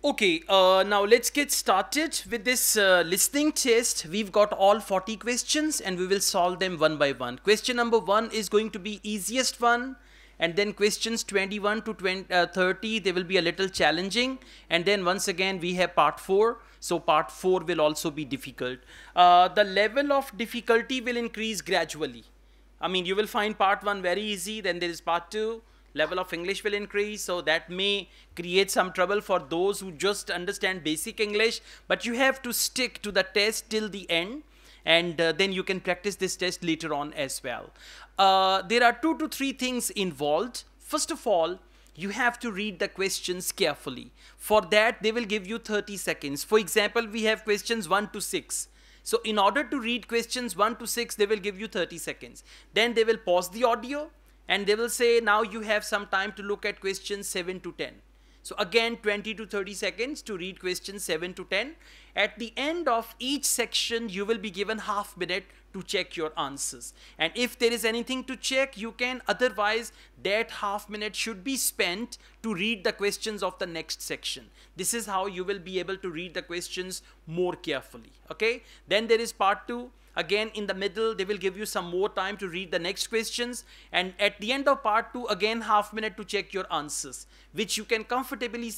Okay, now let's get started with this listening test. We've got all 40 questions and we will solve them one by one. Question number 1 is going to be easiest one, and then questions 21 to 30, they will be a little challenging, and then once again we have part 4. So part 4 will also be difficult. The level of difficulty will increase gradually. I mean, you will find part 1 very easy, then there is part 2. Level of English will increase, so that may create some trouble for those who just understand basic English, but you have to stick to the test till the end, and then you can practice this test later on as well. There are 2 to 3 things involved. First of all, you have to read the questions carefully. For that, they will give you 30 seconds. For example, we have questions 1 to 6. So in order to read questions 1 to 6, they will give you 30 seconds. Then they will pause the audio, and they will say, now you have some time to look at questions 7 to 10. So again, 20 to 30 seconds to read questions 7 to 10. At the end of each section, you will be given half minute to check your answers. And if there is anything to check, you can. Otherwise, that half minute should be spent to read the questions of the next section. This is how you will be able to read the questions more carefully. Okay. Then there is part 2. Again, in the middle, they will give you some more time to read the next questions. And at the end of part 2, again, half minute to check your answers, which you can comfortably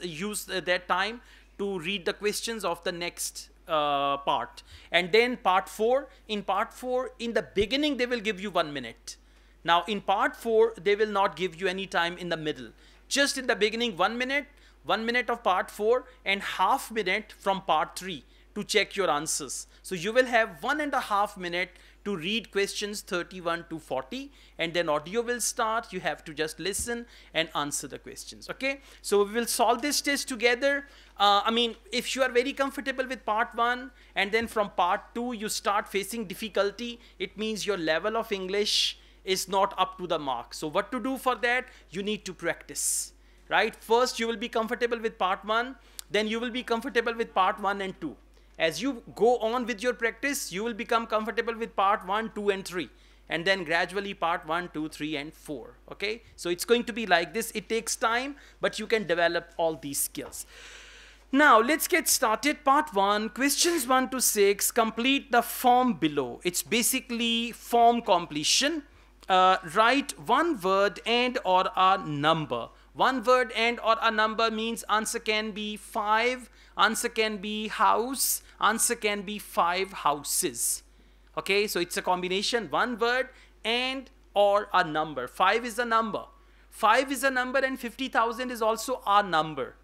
use that time to read the questions of the next part. And then part 4, in part 4, in the beginning, they will give you 1 minute. Now, in part 4, they will not give you any time in the middle. Just in the beginning, 1 minute, 1 minute of part 4, and half minute from part 3. To check your answers. So you will have 1.5 minutes to read questions 31 to 40, and then audio will start. You have to just listen and answer the questions. Okay, so we will solve this test together. I mean, if you are very comfortable with part 1 and then from part 2 you start facing difficulty, it means your level of English is not up to the mark. So what to do for that? You need to practice, right? First you will be comfortable with part 1, then you will be comfortable with part 1 and 2. As you go on with your practice, you will become comfortable with part 1, 2 and 3. And then gradually part 1, 2, 3 and 4. Okay. So it's going to be like this. It takes time, but you can develop all these skills. Now let's get started. Part 1, questions 1 to 6, complete the form below. It's basically form completion. Write one word and or a number. One word and or a number means answer can be 5, answer can be house, answer can be 5 houses. Okay, so it's a combination, one word and or a number. 5 is a number. 5 is a number and 50,000 is also a number.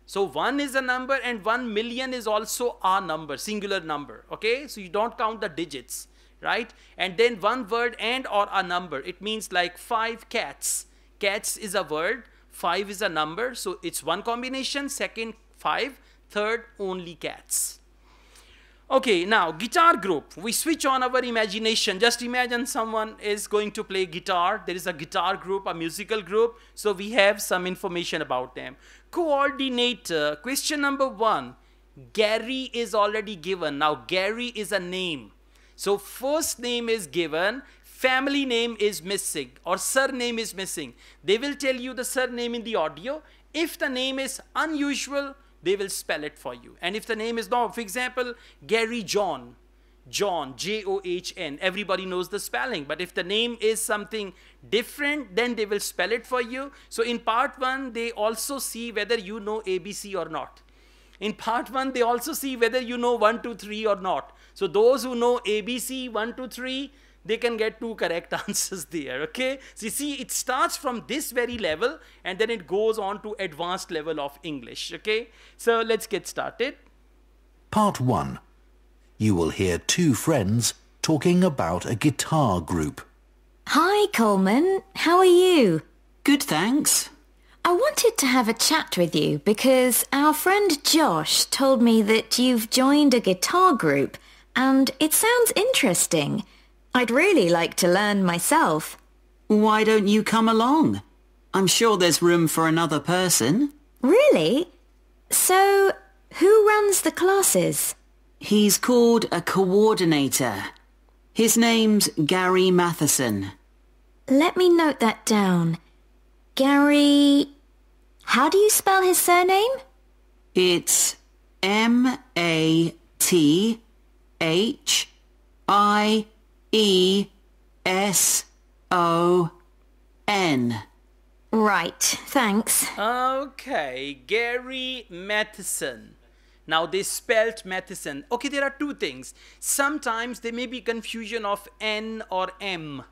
So 1 is a number and 1 million is also a number, singular number. Okay, so you don't count the digits, right? And then one word and or a number. It means like 5 cats. Cats is a word. 5 is a number, so it's one combination. Second, 5. Third, only cats. Okay, now guitar group. We switch on our imagination. Just imagine someone is going to play guitar. There is a guitar group, a musical group. So we have some information about them. Coordinator. Question number 1. Gary is already given. Now Gary is a name. So first name is given. Family name is missing or surname is missing. They will tell you the surname in the audio. If the name is unusual, they will spell it for you. And if the name is not, for example, Gary John, John, John, everybody knows the spelling. But if the name is something different, then they will spell it for you. So in part 1, they also see whether you know ABC or not. In part 1, they also see whether you know 1, 2, 3 or not. So those who know ABC, 1, 2, 3, they can get 2 correct answers there. Okay, so you see, it starts from this very level and then it goes on to advanced level of English. Okay, so let's get started. Part 1. You will hear 2 friends talking about a guitar group. Hi Coleman, how are you? Good, thanks. I wanted to have a chat with you because our friend Josh told me that you've joined a guitar group and it sounds interesting. I'd really like to learn myself. Why don't you come along? I'm sure there's room for another person. Really? So, who runs the classes? He's called a coordinator. His name's Gary Matheson. Let me note that down. Gary... How do you spell his surname? It's Mathieson. Right, thanks. Okay, Gary Matheson. Now they spelt Matheson. Okay, there are two things. Sometimes there may be confusion of N or M.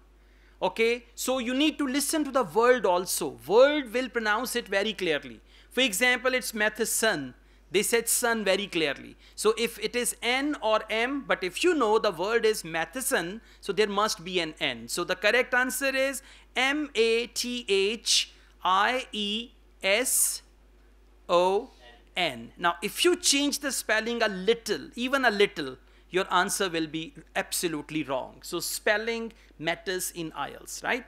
Okay, so you need to listen to the word also. Word will pronounce it very clearly. For example, it's Matheson. They said son very clearly. So if it is N or M, but if you know the word is Matheson, so there must be an N. So the correct answer is Mathieson. Now if you change the spelling a little, even a little, your answer will be absolutely wrong. So spelling matters in IELTS, right?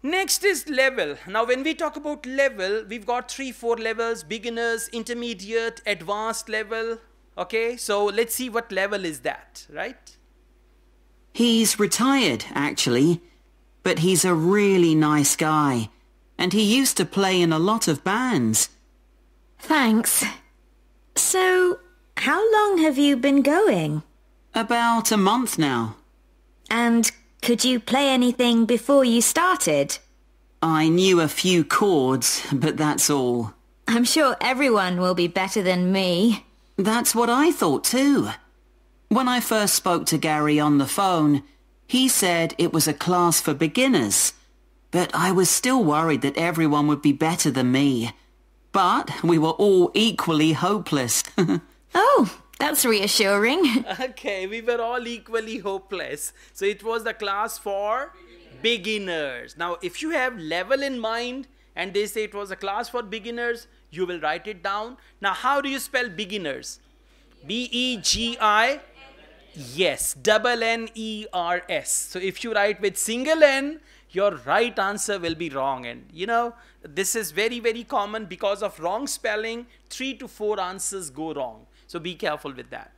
Next is level. Now when we talk about level, we've got 3-4 levels: beginners, intermediate, advanced level. Okay, so let's see what level is that, right? He's retired, actually, but he's a really nice guy, and he used to play in a lot of bands. Thanks. So, how long have you been going? About a month now. And could you play anything before you started? I knew a few chords, but that's all. I'm sure everyone will be better than me. That's what I thought too. When I first spoke to Gary on the phone, he said it was a class for beginners, but I was still worried that everyone would be better than me. But we were all equally hopeless. Oh, that's reassuring. Okay, we were all equally hopeless. So it was the class for beginners. Now, if you have level in mind and they say it was a class for beginners, you will write it down. Now, how do you spell beginners? B-E-G-I? Yes, double N-E-R-S. So if you write with single N, your right answer will be wrong. And you know, this is very, very common. Because of wrong spelling, 3 to 4 answers go wrong. So be careful with that.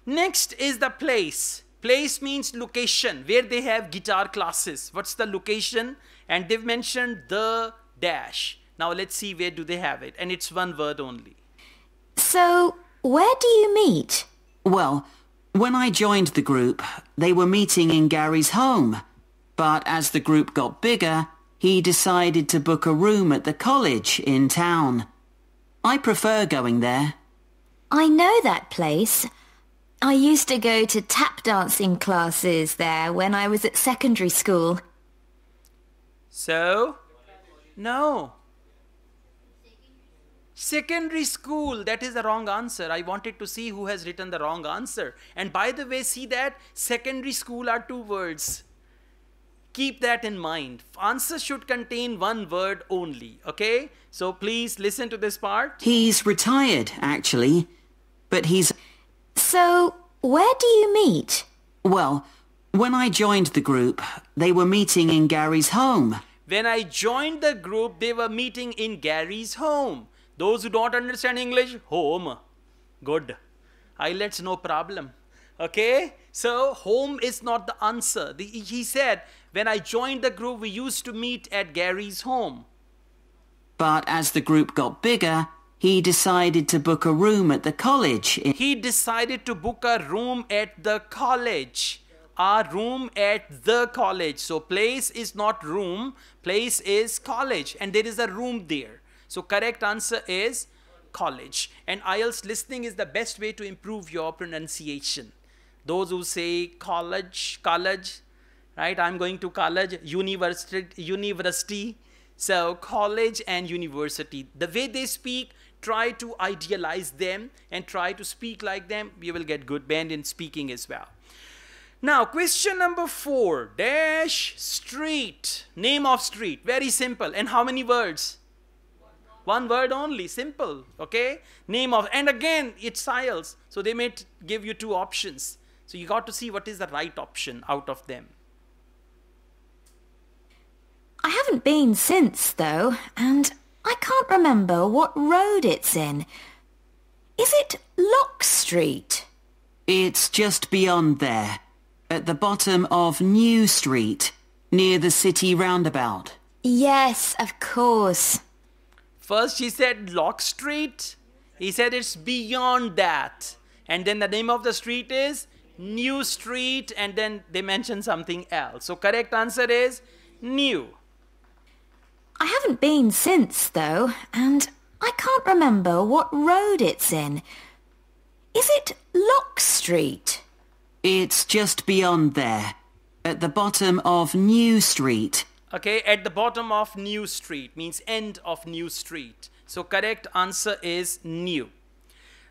Next is the place. Place means location, where they have guitar classes. What's the location? And they've mentioned the dash. Now let's see where do they have it. And it's one word only. So, where do you meet? Well, when I joined the group, they were meeting in Gary's home. But as the group got bigger, he decided to book a room at the college in town. I prefer going there. I know that place. I used to go to tap dancing classes there when I was at secondary school. So? No. Secondary school, that is the wrong answer. I wanted to see who has written the wrong answer. And by the way, see that secondary school are 2 words. Keep that in mind. Answer should contain 1 word only, okay? So please listen to this part. He's retired, actually, but he's... So, where do you meet? Well, when I joined the group, they were meeting in Gary's home. When I joined the group, they were meeting in Gary's home. Those who don't understand English, home. Good. IELTS, no problem. Okay? So, home is not the answer. He said, when I joined the group, we used to meet at Gary's home. But as the group got bigger, he decided to book a room at the college. He decided to book a room at the college. A room at the college. So, place is not room. Place is college. And there is a room there. So, correct answer is college. And IELTS listening is the best way to improve your pronunciation. Those who say college, right? I'm going to college, university. So college and university. The way they speak, try to idealize them and try to speak like them. You will get good band in speaking as well. Now, question number 4. Dash street. Name of street. Very simple. And how many words? 1 word only. Simple. Okay? Name of, and again, it's IELTS. So they may give you 2 options. So you got to see what is the right option out of them. I haven't been since, though, and I can't remember what road it's in. Is it Lock Street? It's just beyond there, at the bottom of New Street, near the city roundabout. Yes, of course. First she said Lock Street, He said it's beyond that. And then the name of the street is New Street, and then they mention something else. So correct answer is New. I haven't been since, though, and I can't remember what road it's in. Is it Lock Street? It's just beyond there, at the bottom of New Street. Okay, at the bottom of New Street means end of New Street. So correct answer is New.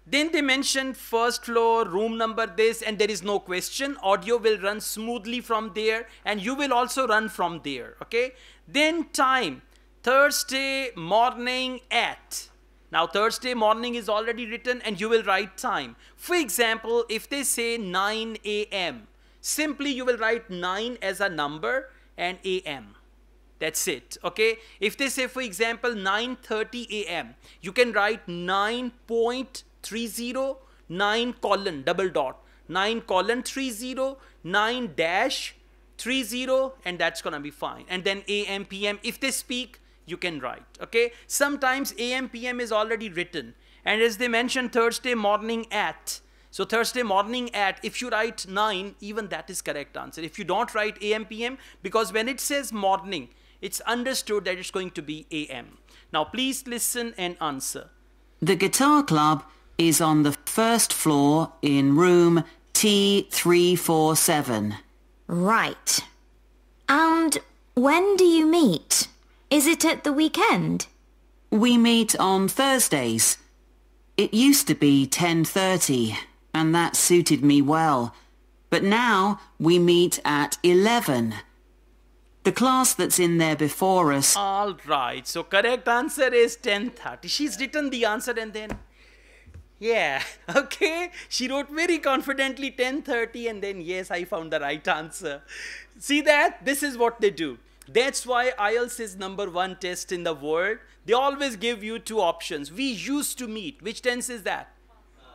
Then they mentioned first floor, room number this, and there is no question. Audio will run smoothly from there, and you will also run from there. Okay. Then time, Thursday morning at. Now Thursday morning is already written, and you will write time. For example, if they say 9 a.m., simply you will write 9 as a number and a.m. That's it. Okay. If they say, for example, 9:30 a.m., you can write 9.30, 9 colon double dot, 9 colon 30, 9 dash 30, and that's gonna be fine. And then AM PM, if they speak, you can write. Okay. Sometimes AM PM is already written, and as they mentioned, Thursday morning at. So Thursday morning at, if you write 9, even that is correct answer. If you don't write AM PM, because when it says morning, it's understood that it's going to be AM. Now please listen and answer. The guitar club is on the first floor in room T347. Right. And when do you meet? Is it at the weekend? We meet on Thursdays. It used to be 10:30, and that suited me well. But now we meet at 11. The class that's in there before us... All right. So correct answer is 10:30. She's written the answer and then... Yeah. Okay. She wrote very confidently 10:30 and then yes, I found the right answer. See that? This is what they do. That's why IELTS is #1 test in the world. They always give you two options. We used to meet. Which tense is that?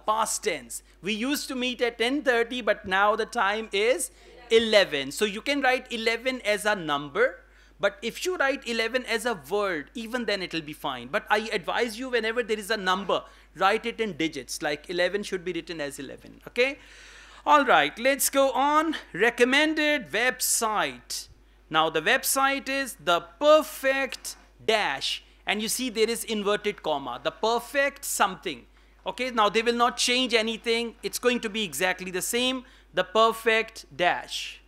Past tense. We used to meet at 10:30, but now the time is 11. So you can write 11 as a number, but if you write 11 as a word, even then it will be fine. But I advise you, whenever there is a number, write it in digits. Like 11 should be written as 11. Okay. All right. Let's go on. Recommended website. Now the website is The Perfect Dash, and you see there is inverted comma. The Perfect something. Okay, now they will not change anything. It's going to be exactly the same. The Perfect Dash.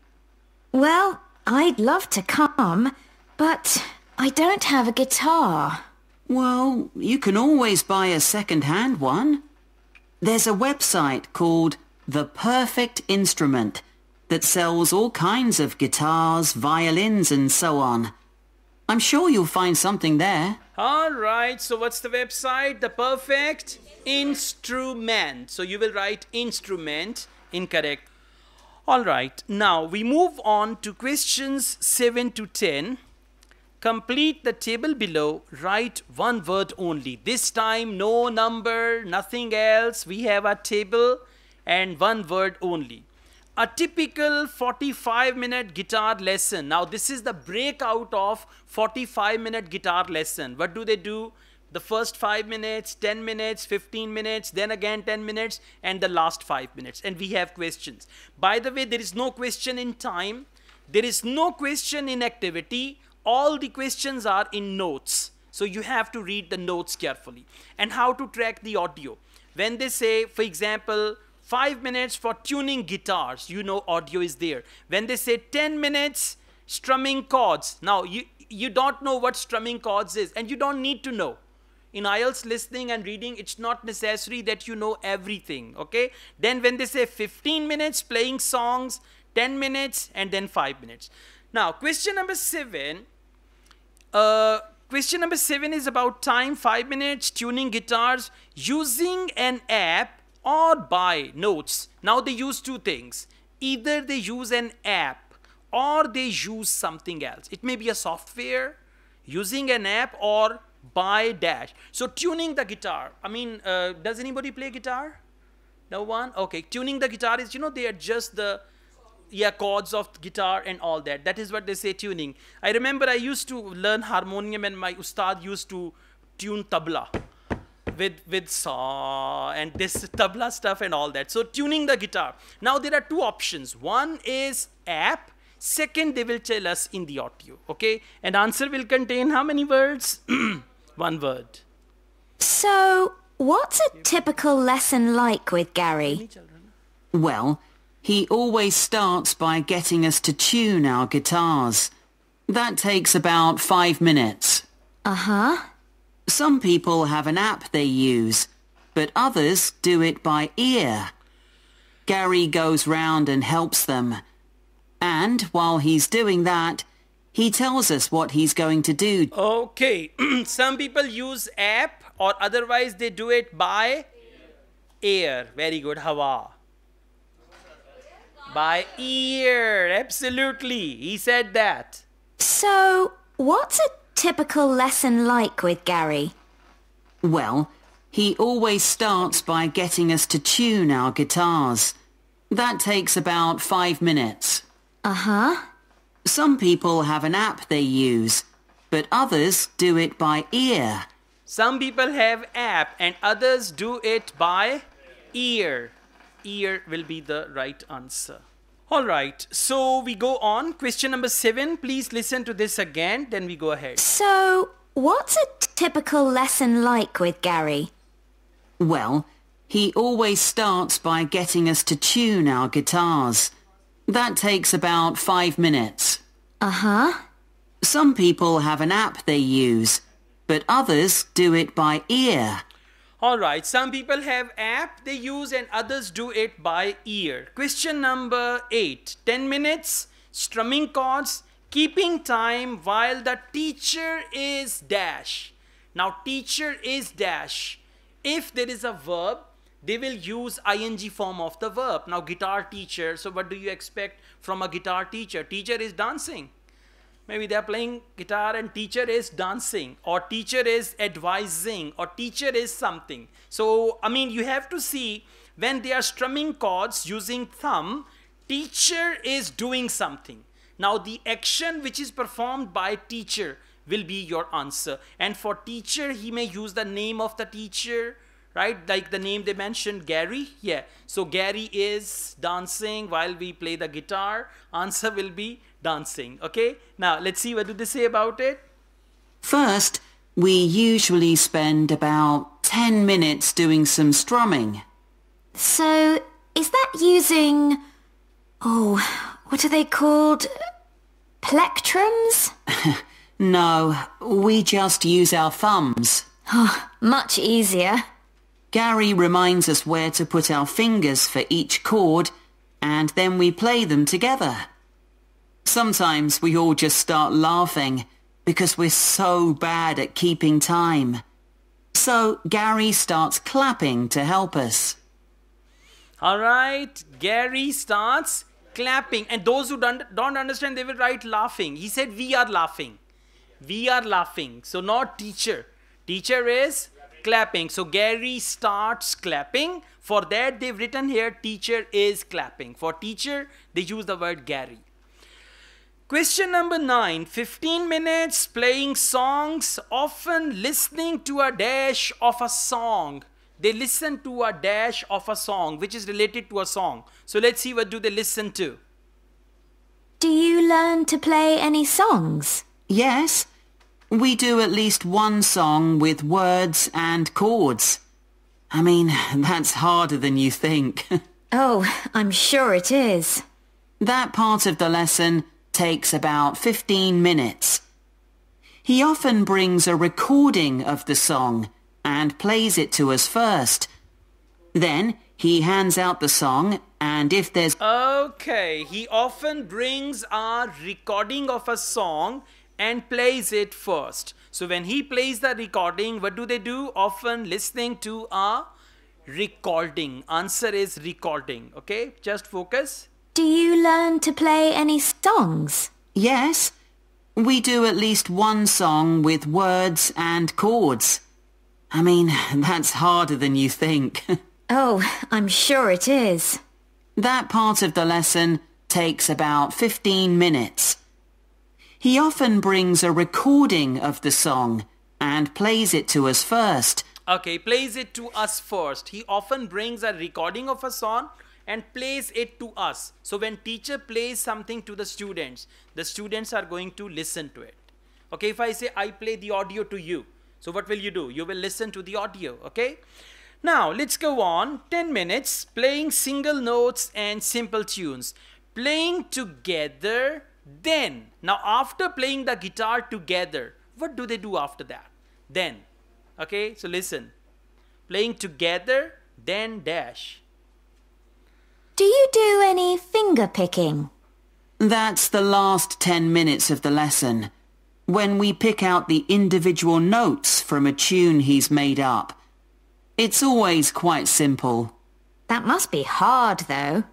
Well, I'd love to come, but I don't have a guitar. Well, you can always buy a second-hand one. There's a website called The Perfect Instrument that sells all kinds of guitars, violins, and so on. I'm sure you'll find something there. All right, so what's the website? The Perfect Instrument. So you will write instrument, incorrect. All right, now we move on to questions 7 to 10. Complete the table below, write one word only. This time no number, nothing else. We have a table and one word only. A typical 45-minute guitar lesson. Now this is the breakout of 45-minute guitar lesson. What do they do? The first 5 minutes, 10 minutes, 15 minutes, then again 10 minutes, and the last 5 minutes. And we have questions. By the way, there is no question in time. There is no question in activity. All the questions are in notes. So you have to read the notes carefully. And how to track the audio. When they say, for example, 5 minutes for tuning guitars, you know audio is there. When they say 10 minutes strumming chords, now you don't know what strumming chords is, and you don't need to know. In IELTS listening and reading, it's not necessary that you know everything, okay? Then when they say 15 minutes playing songs, 10 minutes, and then 5 minutes. Now, question number 7. Question number 7 is about time, 5 minutes, tuning guitars, using an app or by notes. Now they use two things. Either they use an app or they use something else. It may be a software, using an app, or by dash. So tuning the guitar. I mean, does anybody play guitar? No one? Okay. Tuning the guitar is, they adjust the chords of guitar and all that. That is what they say tuning. I remember I used to learn harmonium and my ustad used to tune tabla. with saw and this tabla stuff and all that. So tuning the guitar. Now there are two options. One is app. Second, they will tell us in the audio. Okay, and answer will contain how many words? One word. So, what's a typical lesson like with Gary? Well, he always starts by getting us to tune our guitars. That takes about 5 minutes. Uh-huh. Some people have an app they use, but others do it by ear. Gary goes round and helps them. And while he's doing that, he tells us what he's going to do. Okay, some people use app or otherwise they do it by ear. Very good, Hawa. By ear, absolutely. He said that. So, what's a typical lesson like with Gary? Well, he always starts by getting us to tune our guitars. That takes about 5 minutes. Uh-huh. Some people have an app they use, but others do it by ear. Some people have app and others do it by ear. Ear will be the right answer. All right, so we go on. Question number 7. Please listen to this again, then we go ahead. So, what's a typical lesson like with Gary? Well, he always starts by getting us to tune our guitars. That takes about 5 minutes. Uh-huh. Some people have an app they use, but others do it by ear. All right, some people have app they use and others do it by ear. Question number 8. 10 minutes, strumming chords, keeping time while the teacher is dash. Now, teacher is dash. If there is a verb, they will use ing form of the verb. Now, guitar teacher, so what do you expect from a guitar teacher? Teacher is dancing. Maybe they are playing guitar and teacher is dancing, or teacher is advising, or teacher is something. So, I mean, you have to see when they are strumming chords using thumb, teacher is doing something. Now, the action which is performed by teacher will be your answer. And for teacher, he may use the name of the teacher, right? Like the name they mentioned, Gary. Yeah. So Gary is dancing while we play the guitar. Answer will be dancing. Okay. Now let's see what do they say about it. First, we usually spend about 10 minutes doing some strumming. So, is that using... Oh, what are they called? Plectrums? No, we just use our thumbs. Oh, much easier. Gary reminds us where to put our fingers for each chord, and then we play them together. Sometimes we all just start laughing because we're so bad at keeping time. So Gary starts clapping to help us. All right, Gary starts clapping, and those who don't understand, they will write laughing. He said we are laughing. We are laughing. So not teacher. Teacher is clapping. So Gary starts clapping. For that, they've written here teacher is clapping. For teacher, they use the word Gary. Question number 9. 15 minutes playing songs, often listening to a dash of a song. They listen to a dash of a song which is related to a song. So let's see what do they listen to. Do you learn to play any songs? Yes, we do at least one song with words and chords. I mean, that's harder than you think. Oh, I'm sure it is. That part of the lesson takes about 15 minutes. He often brings a recording of the song and plays it to us first. Then he hands out the song, and if there's... Okay, he often brings a recording of a song and plays it first. So when he plays the recording, what do they do? Often listening to a recording. Answer is recording. Okay, just focus. Do you learn to play any songs? Yes, we do at least one song with words and chords. I mean, that's harder than you think. Oh, I'm sure it is. That part of the lesson takes about 15 minutes. He often brings a recording of the song and plays it to us first. Okay, plays it to us first. He often brings a recording of a song and plays it to us. So when teacher plays something to the students are going to listen to it. Okay, if I say I play the audio to you, so what will you do? You will listen to the audio, okay? Now, let's go on. 10 minutes, playing single notes and simple tunes. Playing together, then. Now, after playing the guitar together, what do they do after that? Then. Okay, so listen. Playing together, then dash. Do you do any finger picking? That's the last 10 minutes of the lesson, when we pick out the individual notes from a tune he's made up. It's always quite simple. That must be hard, though.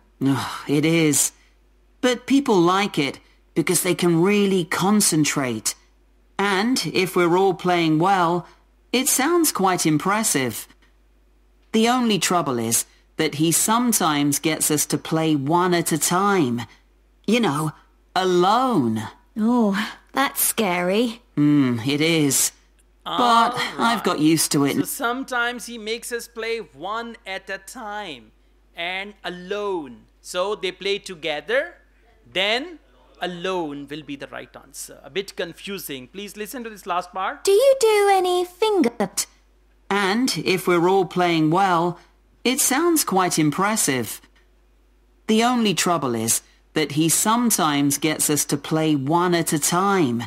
It is. But people like it because they can really concentrate. And if we're all playing well, it sounds quite impressive. The only trouble is that he sometimes gets us to play one at a time. You know, alone. Oh, that's scary. It is. But I've got used to it. So sometimes he makes us play one at a time and alone. So they play together, then alone will be the right answer. A bit confusing. Please listen to this last part. Do you do any finger... And if we're all playing well, it sounds quite impressive. The only trouble is that he sometimes gets us to play one at a time.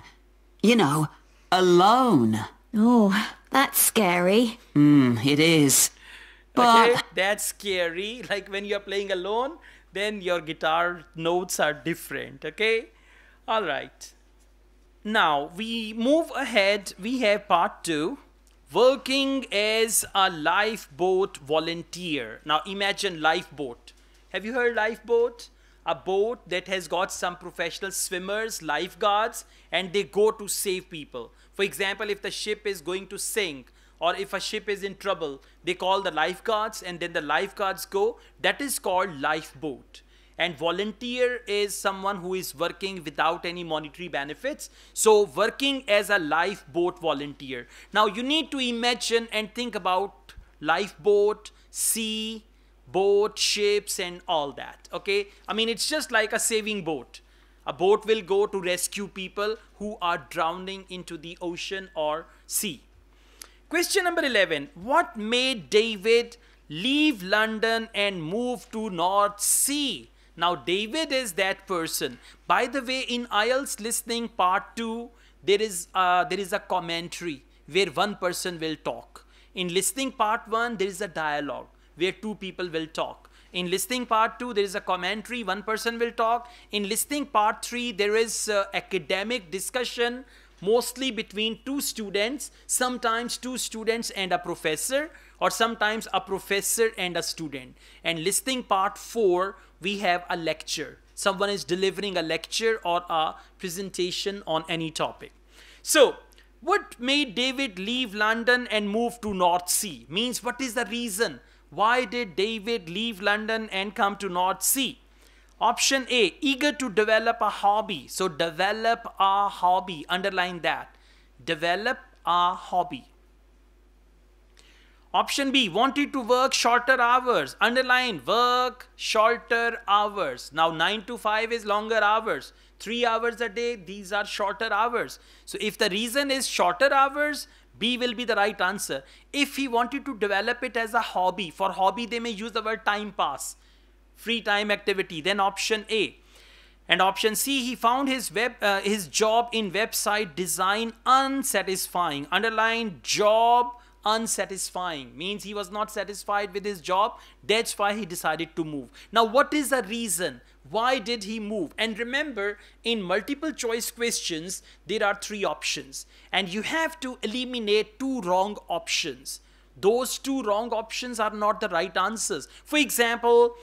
You know, alone. Oh, that's scary. It is. But Okay, that's scary. Like when you're playing alone, then your guitar notes are different. Okay? All right. Now we move ahead. We have part 2. Working as a lifeboat volunteer. Now imagine lifeboat. Have you heard lifeboat? A boat that has got some professional swimmers, lifeguards, and they go to save people. For example, if the ship is going to sink or if a ship is in trouble, they call the lifeguards and then the lifeguards go. That is called lifeboat. And volunteer is someone who is working without any monetary benefits. So working as a lifeboat volunteer. Now you need to imagine and think about lifeboat, sea, boat, ships and all that. Okay, I mean it's just like a saving boat. A boat will go to rescue people who are drowning into the ocean or sea. Question number 11. What made David leave London and move to North Sea? Now David is that person. By the way, in IELTS listening part 2, there is a commentary where one person will talk. In listening part 1, there is a dialogue where 2 people will talk. In listening part 2, there is a commentary, 1 person will talk. In listening part 3, there is academic discussion, mostly between 2 students, sometimes 2 students and a professor, or sometimes a professor and a student. And listening part 4, we have a lecture. Someone is delivering a lecture or a presentation on any topic. So, what made David leave London and move to North Sea? Means what is the reason? Why did David leave London and come to North Sea? Option A, eager to develop a hobby. So develop a hobby, underline that. Develop a hobby. Option B, wanted to work shorter hours. Underline, work shorter hours. Now 9 to 5 is longer hours. 3 hours a day, these are shorter hours. So if the reason is shorter hours, B will be the right answer. If he wanted to develop it as a hobby, for hobby they may use the word time pass, free time activity, then option A. And option C, he found his job in website design unsatisfying. Underline, job unsatisfying, means he was not satisfied with his job. That's why he decided to move. Now what is the reason? Why did he move? And remember, in multiple choice questions there are 3 options and you have to eliminate 2 wrong options. Those 2 wrong options are not the right answers. For example,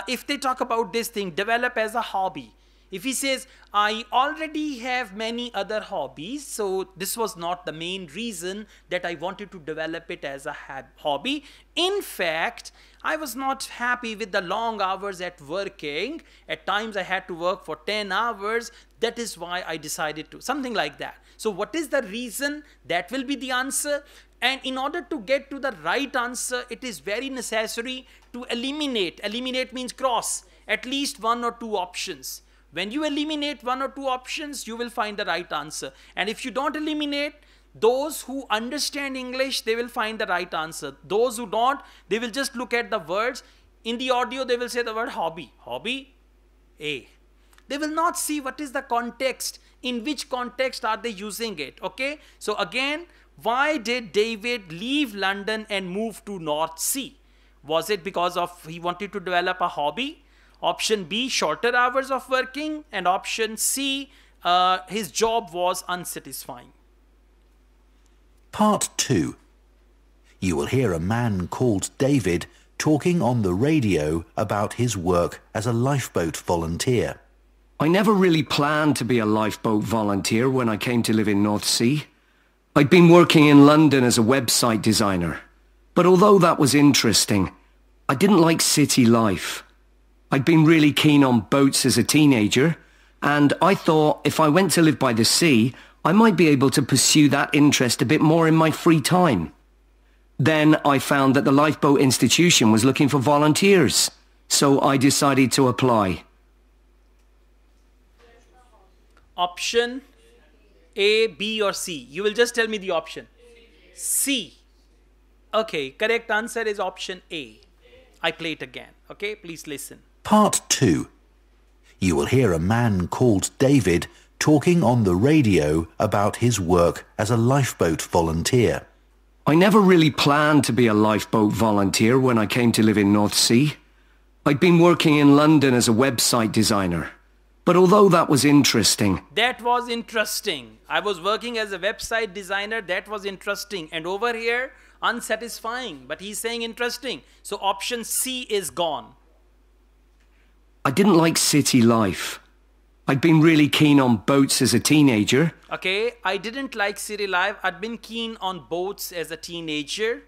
if they talk about this thing, develop as a hobby. If he says, I already have many other hobbies, so this was not the main reason that I wanted to develop it as a hobby. In fact, I was not happy with the long hours at working. At times I had to work for 10 hours. That is why I decided to, something like that. So what is the reason? That will be the answer. And in order to get to the right answer, it is very necessary to eliminate. Eliminate means cross at least one or two options. When you eliminate one or two options, you will find the right answer. And if you don't eliminate, those who understand English, they will find the right answer. Those who don't, they will just look at the words. In the audio, they will say the word hobby. Hobby, A. They will not see what is the context, in which context are they using it, okay? So again, why did David leave London and move to North Sea? Was it because of he wanted to develop a hobby? Option B, shorter hours of working. And option C, his job was unsatisfying. Part 2. You will hear a man called David talking on the radio about his work as a lifeboat volunteer. I never really planned to be a lifeboat volunteer when I came to live in North Sea. I'd been working in London as a website designer. But although that was interesting, I didn't like city life. I'd been really keen on boats as a teenager, and I thought if I went to live by the sea, I might be able to pursue that interest a bit more in my free time. Then I found that the Lifeboat Institution was looking for volunteers, so I decided to apply. Option A, B or C? You will just tell me the option. C. Okay, correct answer is option A. I play it again. Okay, please listen. Part 2. You will hear a man called David talking on the radio about his work as a lifeboat volunteer. I never really planned to be a lifeboat volunteer when I came to live in North Sea. I'd been working in London as a website designer. But although that was interesting... That was interesting. I was working as a website designer. That was interesting. And over here, unsatisfying. But he's saying interesting. So option C is gone. I didn't like city life. I'd been really keen on boats as a teenager. Okay, I didn't like city life. I'd been keen on boats as a teenager.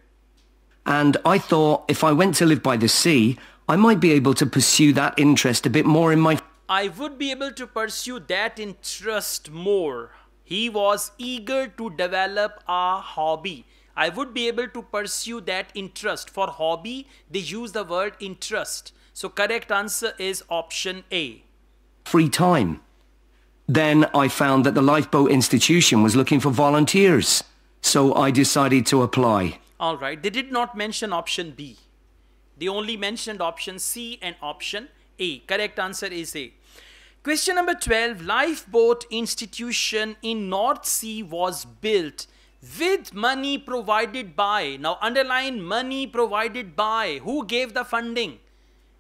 And I thought if I went to live by the sea, I might be able to pursue that interest a bit more in my... I would be able to pursue that interest more. He was eager to develop a hobby. I would be able to pursue that interest. For hobby, they use the word interest. So correct answer is option A. Free time. Then I found that the Lifeboat Institution was looking for volunteers. So I decided to apply. All right. They did not mention option B. They only mentioned option C and option A. Correct answer is A. Question number 12. Lifeboat Institution in North Sea was built with money provided by. Now underline money provided by. Who gave the funding?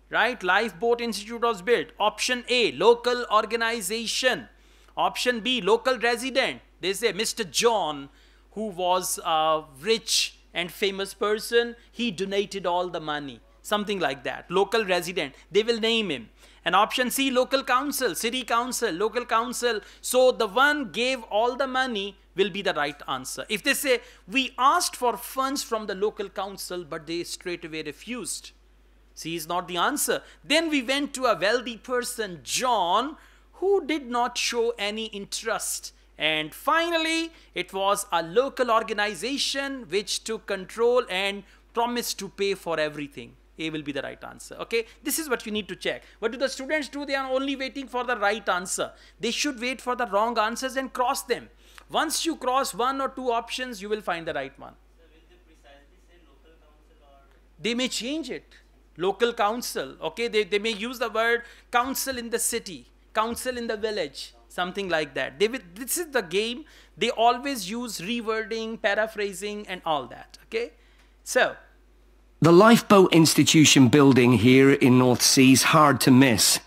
Right? Lifeboat Institute was built. Option A, local organization. Option B, local resident. They say Mr. John, who was a rich and famous person, he donated all the money. Something like that. Local resident. They will name him. And option C, local council, city council, local council. So the one gave all the money will be the right answer. If they say, we asked for funds from the local council, but they straight away refused. C is not the answer. Then we went to a wealthy person, John, who did not show any interest. And finally, it was a local organization which took control and promised to pay for everything. A will be the right answer. Okay, this is what you need to check. What do the students do? They are only waiting for the right answer. They should wait for the wrong answers and cross them. Once you cross one or two options, you will find the right one. So will they precisely say local council or? They may change it. Local council. Okay, they may use the word council in the city, council in the village, something like that. This is the game. They always use rewording, paraphrasing and all that. Okay, so. The Lifeboat Institution building here in North Sea is hard to miss.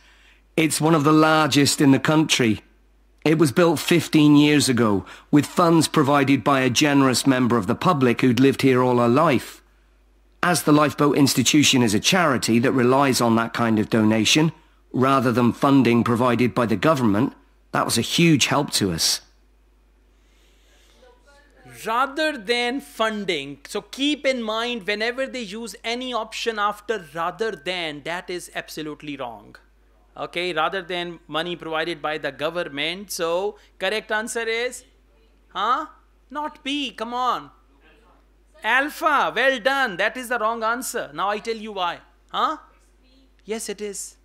It's one of the largest in the country. It was built 15 years ago with funds provided by a generous member of the public who'd lived here all her life. As the Lifeboat Institution is a charity that relies on that kind of donation, rather than funding provided by the government, that was a huge help to us. Rather than funding, so keep in mind whenever they use any option after rather than, that is absolutely wrong. Okay, rather than money provided by the government. So correct answer is Huh? Not B, come on. Alpha, well done. That is the wrong answer. Now I tell you why. Huh? Yes, it is.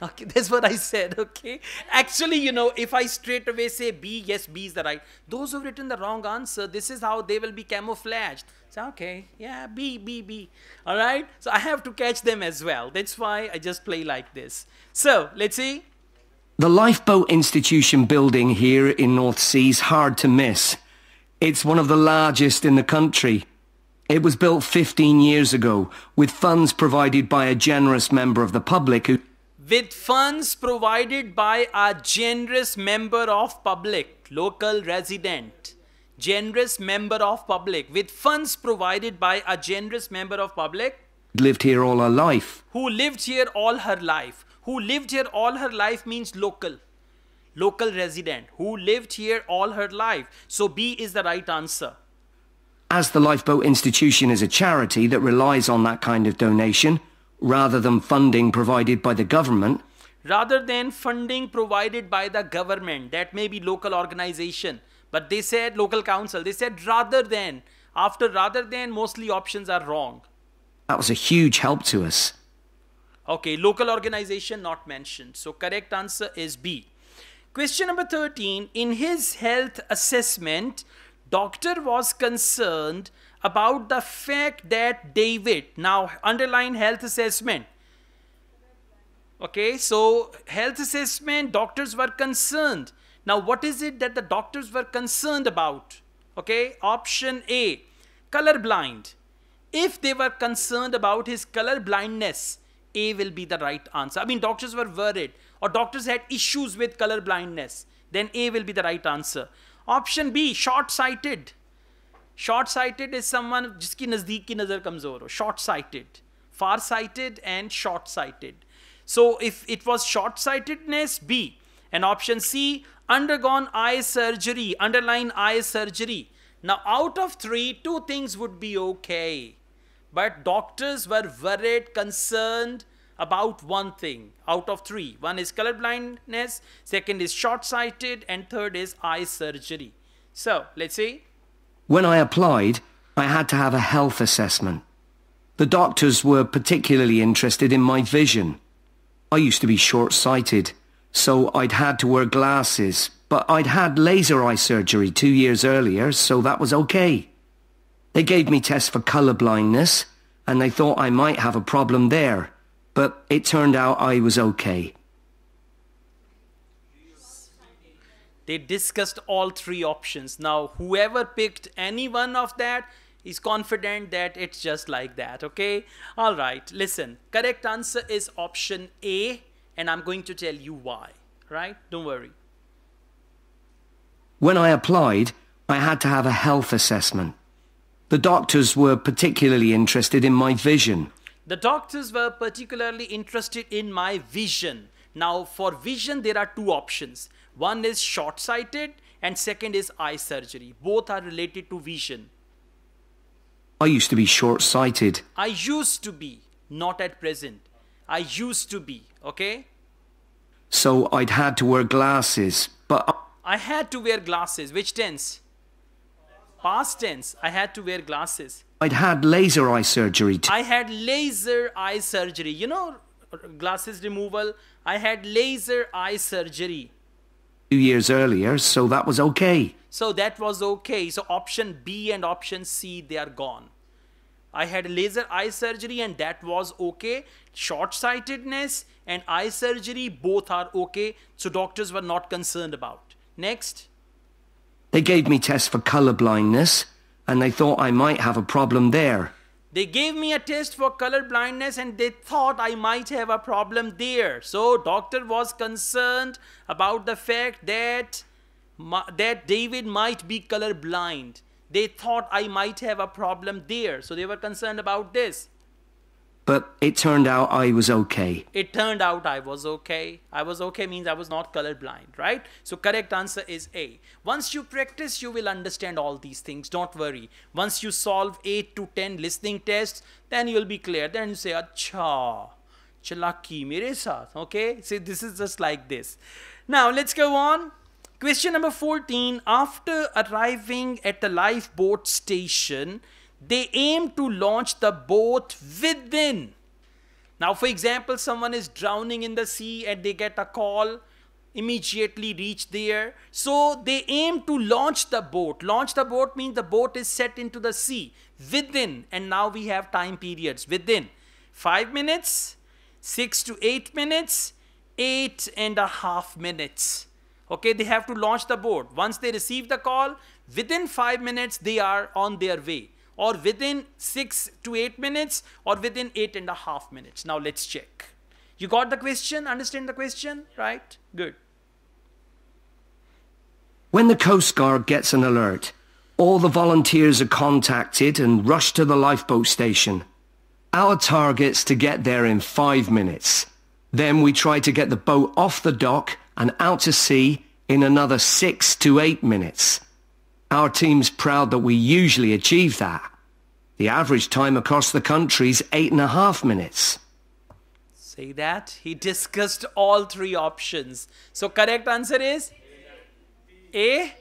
Okay, that's what I said, okay? Actually, you know, if I straight away say B, yes, B is the right. Those who've written the wrong answer, this is how they will be camouflaged. So, okay, yeah, B, B, B. All right? So I have to catch them as well. That's why I just play like this. So, let's see. The Lifeboat Institution building here in North Sea is hard to miss. It's one of the largest in the country. It was built 15 years ago, with funds provided by a generous member of the public who... With funds provided by a generous member of public, local resident. Generous member of public. With funds provided by a generous member of public. lived here all her life. Who lived here all her life. Who lived here all her life means local. Local resident. Who lived here all her life. So B is the right answer. As the Lifeboat Institution is a charity that relies on that kind of donation, rather than funding provided by the government, rather than funding provided by the government, that may be local organization, but they said local council, they said rather than. After rather than, mostly options are wrong. that was a huge help to us. Okay, local organization not mentioned. So correct answer is B. Question number 13. In his health assessment, doctor was concerned about the fact that David, now underline health assessment. Okay, so health assessment, doctors were concerned. Now what is it that the doctors were concerned about? Okay, option A, colorblind. If they were concerned about his color blindness, A will be the right answer. I mean, doctors were worried or doctors had issues with color blindness. Then A will be the right answer. Option B, short-sighted. Short-sighted is someone जिसकी नज़दीक की नज़र कमज़ोर हो. Short-sighted. Far-sighted and short-sighted. So if it was short-sightedness, B. And option C, undergone eye surgery. Underline eye surgery. Now out of 3, 2 things would be okay. But doctors were worried, concerned about one thing out of 3. One is color blindness, second is short-sighted, and third is eye surgery. So, let's see. When I applied, I had to have a health assessment. The doctors were particularly interested in my vision. I used to be short-sighted, so I'd had to wear glasses, but I'd had laser eye surgery 2 years earlier, so that was okay. They gave me tests for colour blindness, and they thought I might have a problem there, but it turned out I was okay. They discussed all 3 options. Now, whoever picked any one of that is confident that it's just like that, okay? All right, listen. Correct answer is option A, and I'm going to tell you why, right? Don't worry. When I applied, I had to have a health assessment. The doctors were particularly interested in my vision. The doctors were particularly interested in my vision. Now, for vision, there are 2 options. One is short-sighted and second is eye surgery. Both are related to vision. I used to be short-sighted. I used to be, not at present. I used to be, okay? So I'd had to wear glasses, but I had to wear glasses. Which tense? Past tense. I had to wear glasses. I'd had laser eye surgery too. I had laser eye surgery. You know, glasses removal. I had laser eye surgery. 2 years earlier, so that was okay. So that was okay. So option B and option C, they are gone. I had laser eye surgery and that was okay. Short-sightedness and eye surgery, both are okay. So doctors were not concerned about. Next. They gave me tests for colour blindness, and they thought I might have a problem there. They gave me a test for color blindness and they thought I might have a problem there. So doctor was concerned about the fact that David might be color blind. They thought I might have a problem there. So they were concerned about this. But it turned out I was okay. It turned out I was okay. I was okay means I was not colorblind, right? So correct answer is A. Once you practice, you will understand all these things. Don't worry. Once you solve 8 to 10 listening tests, then you'll be clear. Then you say, Acha, chalaki mere saath. Okay? So this is just like this. Now let's go on. Question number 14. After arriving at the lifeboat station, they aim to launch the boat within. Now, for example, someone is drowning in the sea and they get a call, immediately reach there. So they aim to launch the boat. Launch the boat means the boat is set into the sea within. And now we have time periods within 5 minutes, 6 to 8 minutes, 8.5 minutes. Okay, they have to launch the boat. Once they receive the call, within 5 minutes, they are on their way. Or within 6 to 8 minutes, or within 8.5 minutes. Now let's check. You got the question? Understand the question? Right? Good. When the Coast Guard gets an alert, all the volunteers are contacted and rush to the lifeboat station. Our target's to get there in 5 minutes. Then we try to get the boat off the dock and out to sea in another 6 to 8 minutes. Our team's proud that we usually achieve that. The average time across the country is 8.5 minutes. Say that. He discussed all 3 options. So correct answer is? A?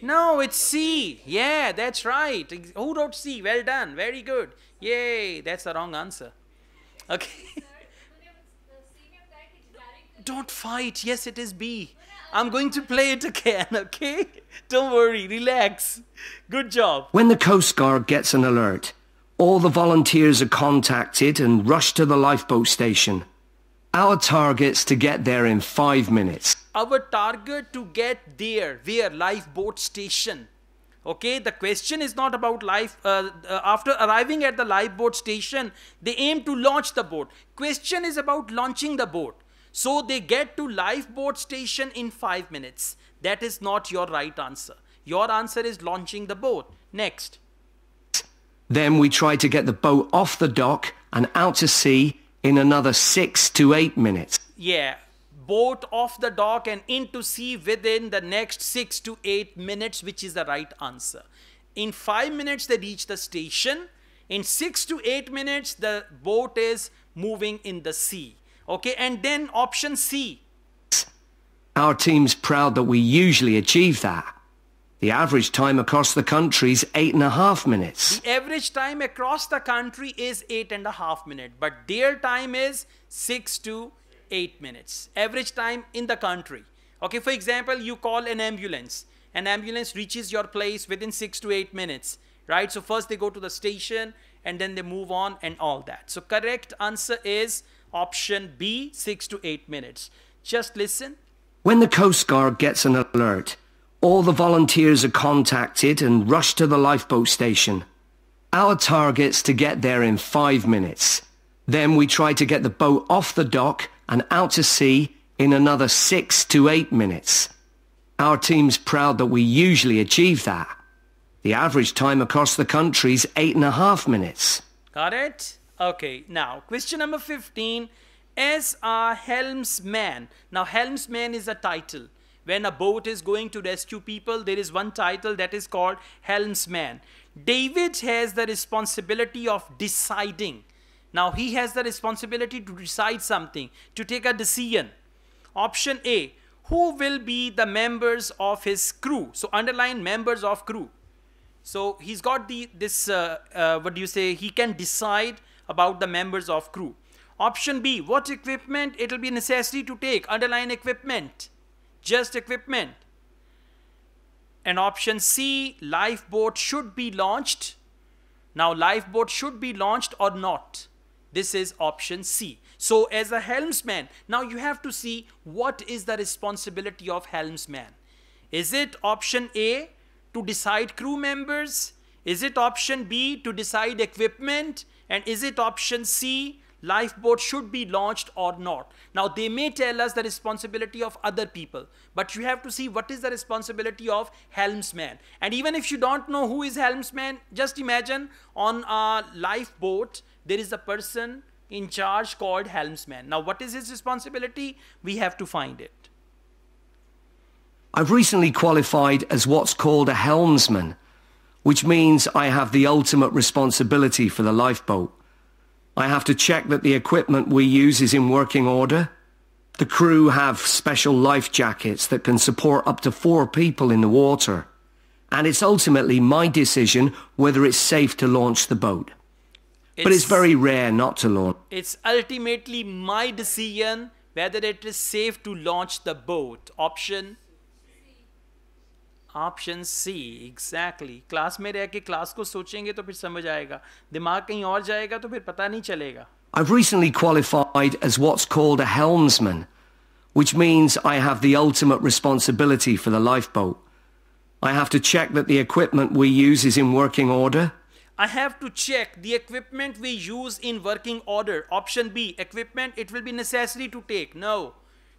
No, it's C. Yeah, that's right. Who wrote C? Well done. Very good. Yay. That's the wrong answer. Okay. Don't fight. Yes, it is B. I'm going to play it again, okay? Don't worry. Relax. Good job. When the Coast Guard gets an alert, all the volunteers are contacted and rush to the lifeboat station. Our target's to get there in 5 minutes. Our target to get there, where? Lifeboat station. Okay, the question is not about after arriving at the lifeboat station, they aim to launch the boat. Question is about launching the boat. So they get to lifeboat station in 5 minutes. That is not your right answer. Your answer is launching the boat. Next. Then we try to get the boat off the dock and out to sea in another 6 to 8 minutes. Yeah, boat off the dock and into sea within the next 6 to 8 minutes, which is the right answer. In 5 minutes, they reach the station. In 6 to 8 minutes, the boat is moving in the sea. Okay, and then option C. Our team's proud that we usually achieve that. The average time across the country is 8.5 minutes. The average time across the country is 8.5 minutes, but their time is 6 to 8 minutes. Average time in the country. Okay, for example, you call an ambulance. An ambulance reaches your place within 6 to 8 minutes, right? So first they go to the station and then they move on and all that. So correct answer is option B, 6 to 8 minutes. Just listen. When the Coast Guard gets an alert, all the volunteers are contacted and rush to the lifeboat station. Our target's to get there in 5 minutes. Then we try to get the boat off the dock and out to sea in another 6 to 8 minutes. Our team's proud that we usually achieve that. The average time across the country is 8.5 minutes. Got it? Okay, now question number 15. As a helmsman. Now helmsman is a title. When a boat is going to rescue people, there is one title that is called helmsman. David has the responsibility of deciding. Now he has the responsibility to decide something, to take a decision. Option A, who will be the members of his crew? So underline members of crew. So he's got he can decide about the members of crew. Option B, what equipment it will be necessary to take? Underline equipment. Just equipment. And option C, lifeboat should be launched. Now lifeboat should be launched or not. This is option C. So as a helmsman, now you have to see what is the responsibility of helmsman. Is it option A, to decide crew members? Is it option B, to decide equipment? And is it option C, lifeboat should be launched or not? Now they may tell us the responsibility of other people, but you have to see what is the responsibility of helmsman. And even if you don't know who is helmsman, just imagine on a lifeboat there is a person in charge called helmsman. Now what is his responsibility? We have to find it. I've recently qualified as what's called a helmsman, which means I have the ultimate responsibility for the lifeboat. I have to check that the equipment we use is in working order. The crew have special life jackets that can support up to 4 people in the water. And it's ultimately my decision whether it's safe to launch the boat. But it's very rare not to launch. It's ultimately my decision whether it is safe to launch the boat. Option C, exactly. Class में रह के class को सोचेंगे तो फिर समझ आएगा. दिमाग कहीं और जाएगा तो फिर पता नहीं चलेगा. I've recently qualified as what's called a helmsman, which means I have the ultimate responsibility for the lifeboat. I have to check that the equipment we use is in working order. I have to check the equipment we use in working order. Option B, equipment it will be necessary to take. No,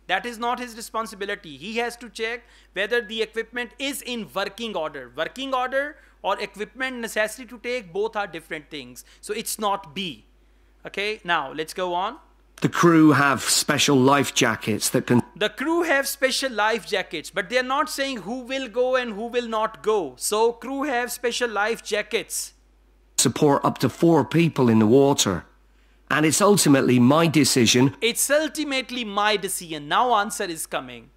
that is not his responsibility. He has to check whether the equipment is in working order. Working order or equipment necessary to take, both are different things. So it's not B. Okay, now let's go on. The crew have special life jackets that can... The crew have special life jackets, but they are not saying who will go and who will not go. So crew have special life jackets. Support up to 4 people in the water. And it's ultimately my decision... It's ultimately my decision. Now answer is coming.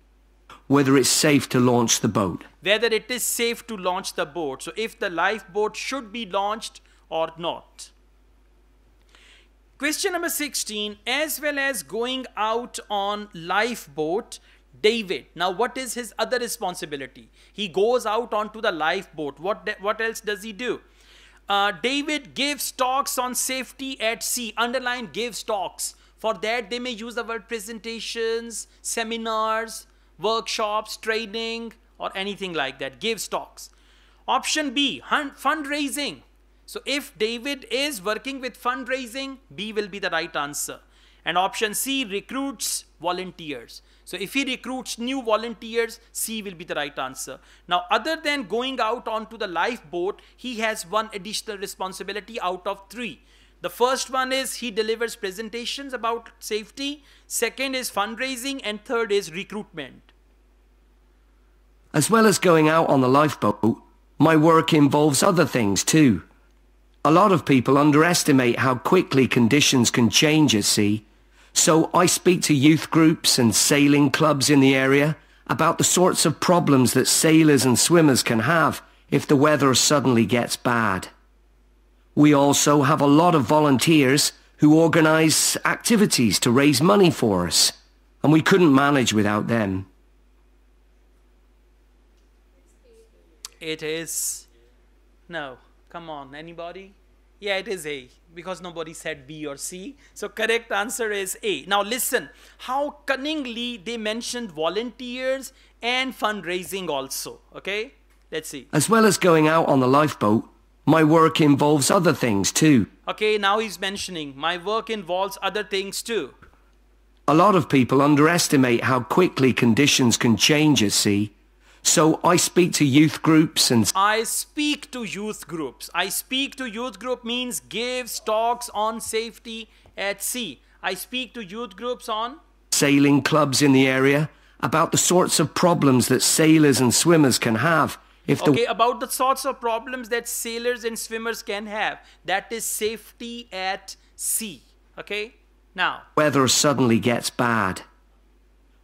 Whether it's safe to launch the boat. Whether it is safe to launch the boat. So if the lifeboat should be launched or not. Question number 16, as well as going out on lifeboat, David. Now what is his other responsibility? He goes out onto the lifeboat. What else does he do? David gives talks on safety at sea. Underline gives talks. For that they may use the word presentations, seminars, workshops, training, or anything like that. Gives talks. Option B, fundraising. So if David is working with fundraising, B will be the right answer. And option C, recruits volunteers. So if he recruits new volunteers, C will be the right answer. Now, other than going out onto the lifeboat, he has one additional responsibility out of 3. The first one is he delivers presentations about safety. Second is fundraising. And third is recruitment. As well as going out on the lifeboat, my work involves other things too. A lot of people underestimate how quickly conditions can change at sea. So I speak to youth groups and sailing clubs in the area about the sorts of problems that sailors and swimmers can have if the weather suddenly gets bad. We also have a lot of volunteers who organise activities to raise money for us, and we couldn't manage without them. It is... No. Come on, anybody? Yeah, it is A, because nobody said B or C. So correct answer is A. Now listen, how cunningly they mentioned volunteers and fundraising also. Okay, let's see. As well as going out on the lifeboat, my work involves other things too. Okay, now he's mentioning my work involves other things too. A lot of people underestimate how quickly conditions can change at sea. So I speak to youth groups and... I speak to youth groups. I speak to youth group means gives talks on safety at sea. I speak to youth groups on... sailing clubs in the area about the sorts of problems that sailors and swimmers can have if the... Okay, about the sorts of problems that sailors and swimmers can have. That is safety at sea. Okay, now... weather suddenly gets bad.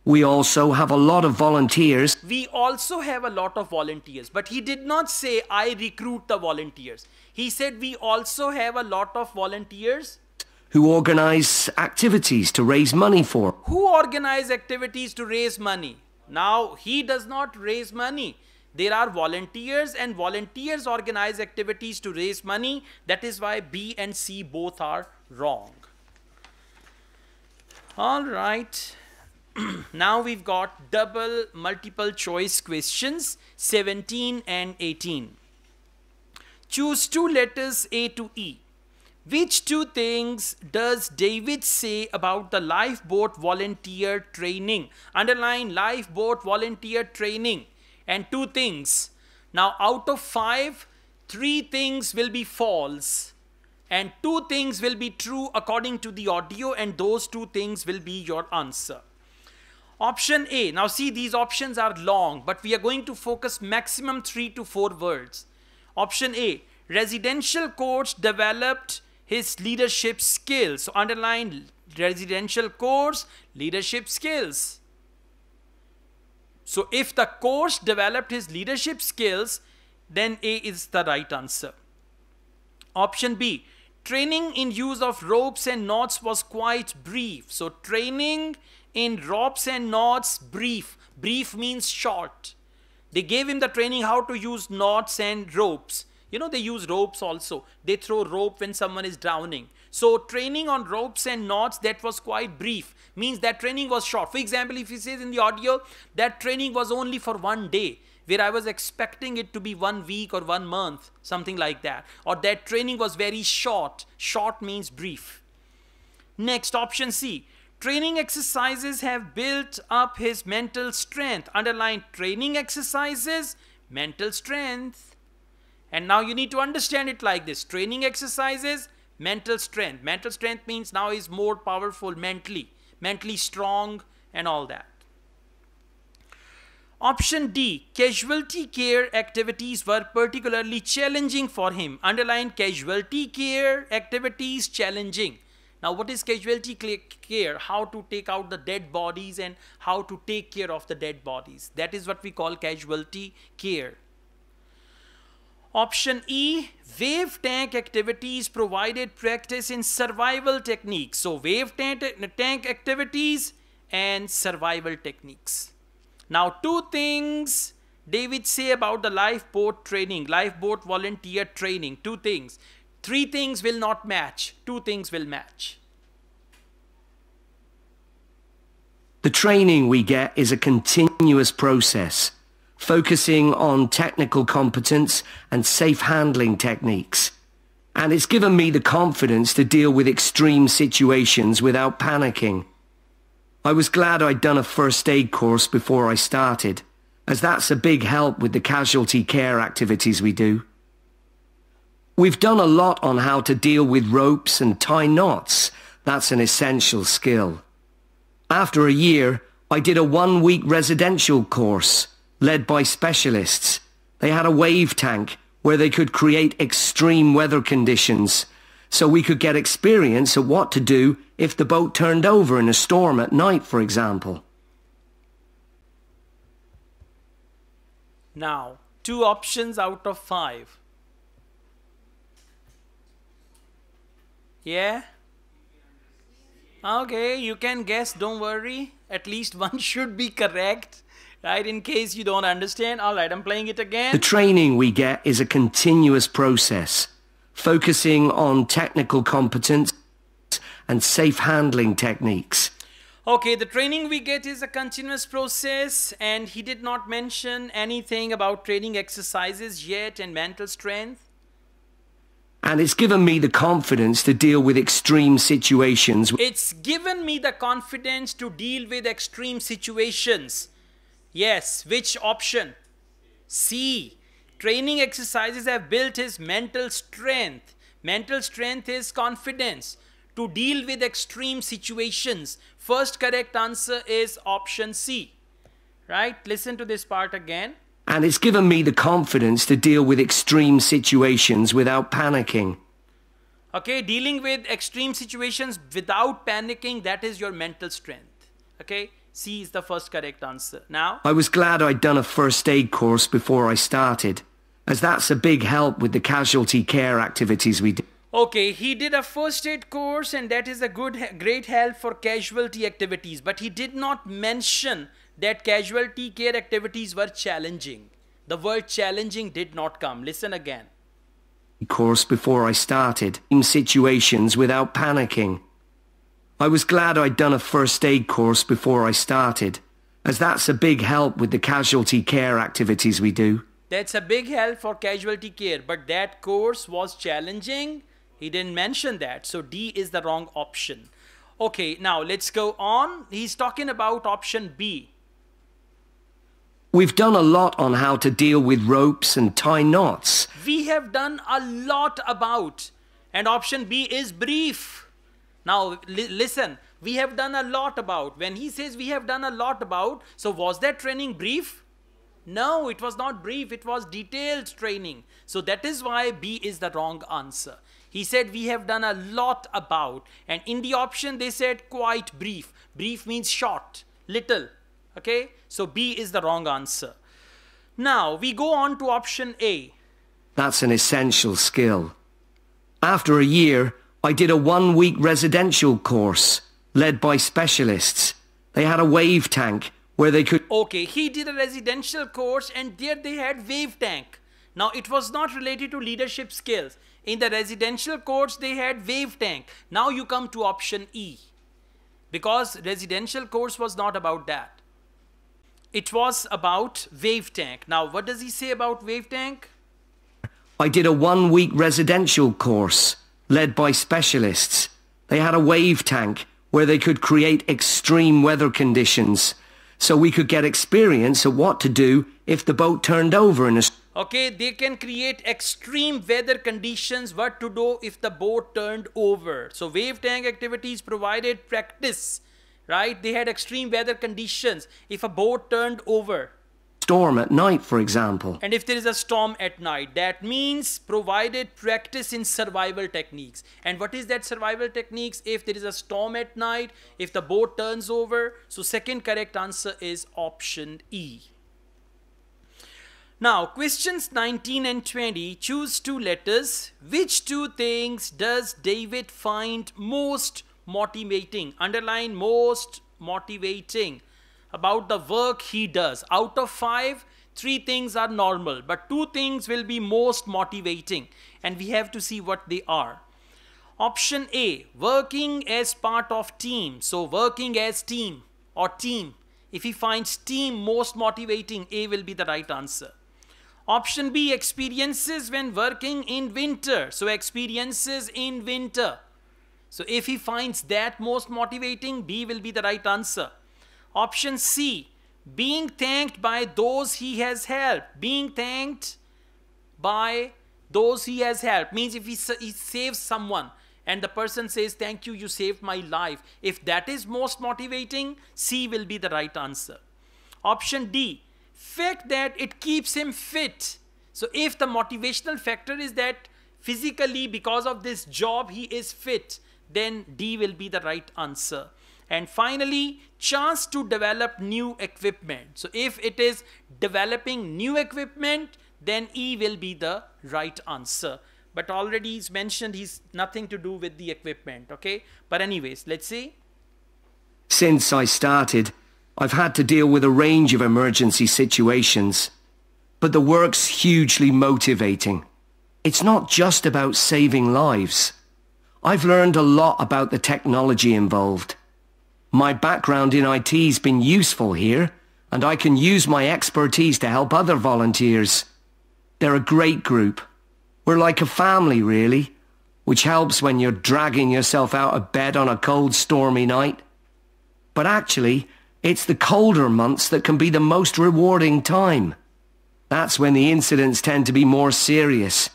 We also have a lot of volunteers. We also have a lot of volunteers. But he did not say, I recruit the volunteers. He said, we also have a lot of volunteers. Who organize activities to raise money for. Who organize activities to raise money? Now, he does not raise money. There are volunteers and volunteers organize activities to raise money. That is why B and C both are wrong. All right. Now we've got double multiple choice questions 17 and 18. Choose 2 letters A to E. Which 2 things does David say about the lifeboat volunteer training? Underline lifeboat volunteer training. And 2 things. Now out of 5, 3 things will be false. And 2 things will be true according to the audio, and those 2 things will be your answer. Option A. Now see, these options are long, but we are going to focus maximum 3 to 4 words. Option A. Residential courts developed his leadership skills. So underline residential course, leadership skills. So if the course developed his leadership skills, then A is the right answer. Option B, training in use of ropes and knots was quite brief. So training in ropes and knots, brief. Brief means short. They gave him the training how to use knots and ropes. You know, they use ropes also. They throw rope when someone is drowning. So training on ropes and knots, that was quite brief. Means that training was short. For example, if he says in the audio, that training was only for 1 day, where I was expecting it to be 1 week or 1 month, something like that. Or that training was very short. Short means brief. Next, option C. Training exercises have built up his mental strength. Underline training exercises, mental strength. And now you need to understand it like this. Training exercises, mental strength. Mental strength means now he's more powerful mentally strong and all that. Option D, casualty care activities were particularly challenging for him. Underline casualty care activities, challenging. Now what is casualty care? How to take out the dead bodies and how to take care of the dead bodies. That is what we call casualty care. Option E, wave tank activities provided practice in survival techniques. So wave tank activities and survival techniques. Now 2 things David say about the lifeboat training, lifeboat volunteer training. 2 things. 3 things will not match. 2 things will match. The training we get is a continuous process, focusing on technical competence and safe handling techniques. And it's given me the confidence to deal with extreme situations without panicking. I was glad I'd done a first aid course before I started, as that's a big help with the casualty care activities we do. We've done a lot on how to deal with ropes and tie knots. That's an essential skill. After a year, I did a 1-week residential course led by specialists. They had a wave tank where they could create extreme weather conditions, so we could get experience at what to do if the boat turned over in a storm at night, for example. Now, 2 options out of 5. Yeah? Okay, you can guess, don't worry. At least one should be correct, right? In case you don't understand. All right, I'm playing it again. The training we get is a continuous process, focusing on technical competence and safe handling techniques. Okay, the training we get is a continuous process, and he did not mention anything about training exercises yet and mental strength. And it's given me the confidence to deal with extreme situations. It's given me the confidence to deal with extreme situations. Yes, which option? C. Training exercises have built his mental strength. Mental strength is confidence to deal with extreme situations. First correct answer is option C. Right? Listen to this part again. And it's given me the confidence to deal with extreme situations without panicking. Okay, dealing with extreme situations without panicking, that is your mental strength. Okay, C is the first correct answer. Now, I was glad I'd done a first aid course before I started, as that's a big help with the casualty care activities we do. Okay, he did a first aid course and that is a great help for casualty activities, but he did not mention that casualty care activities were challenging. The word challenging did not come. Listen again. Course before I started, in situations without panicking. I was glad I'd done a first aid course before I started, as that's a big help with the casualty care activities we do. That's a big help for casualty care, but that course was challenging. He didn't mention that, so D is the wrong option. Okay, now let's go on. He's talking about option B. We've done a lot on how to deal with ropes and tie knots. We have done a lot about, and option B is brief. Now listen, we have done a lot about. When he says we have done a lot about, so was that training brief? No, it was not brief, it was detailed training. So that is why B is the wrong answer. He said we have done a lot about, and in the option they said quite brief. Brief means short, little. Okay, so B is the wrong answer. Now we go on to option A. That's an essential skill. After a year, I did a 1-week residential course led by specialists. They had a wave tank where they could... Okay, he did a residential course and there they had wave tank. Now it was not related to leadership skills. In the residential course they had wave tank. Now you come to option E. Because residential course was not about that. It was about wave tank. Now what does he say about wave tank? I did a 1-week residential course led by specialists. They had a wave tank where they could create extreme weather conditions so we could get experience of what to do if the boat turned over in a... Okay, they can create extreme weather conditions, what to do if the boat turned over. So wave tank activities provided practice, right? They had extreme weather conditions if a boat turned over. Storm at night, for example. And if there is a storm at night, that means provided practice in survival techniques. And what is that survival techniques? If there is a storm at night, if the boat turns over. So second correct answer is option E. Now questions 19 and 20, choose 2 letters. Which 2 things does David find most motivating? Underline most motivating about the work he does. Out of 5, 3 things are normal, but 2 things will be most motivating, and we have to see what they are. Option A, working as part of team. So working as team or team. If he finds team most motivating, A will be the right answer. Option B, experiences when working in winter. So experiences in winter. So if he finds that most motivating, B will be the right answer. Option C, being thanked by those he has helped. Being thanked by those he has helped means if he saves someone and the person says, thank you, you saved my life. If that is most motivating, C will be the right answer. Option D, fact that it keeps him fit. So if the motivational factor is that physically because of this job he is fit, then D will be the right answer. And finally, chance to develop new equipment. So if it is developing new equipment, then E will be the right answer. But already he's mentioned he's nothing to do with the equipment, okay? But anyways, let's see. Since I started, I've had to deal with a range of emergency situations. But the work's hugely motivating. It's not just about saving lives. I've learned a lot about the technology involved. My background in IT's been useful here, and I can use my expertise to help other volunteers. They're a great group. We're like a family, really, which helps when you're dragging yourself out of bed on a cold, stormy night. But actually, it's the colder months that can be the most rewarding time. That's when the incidents tend to be more serious,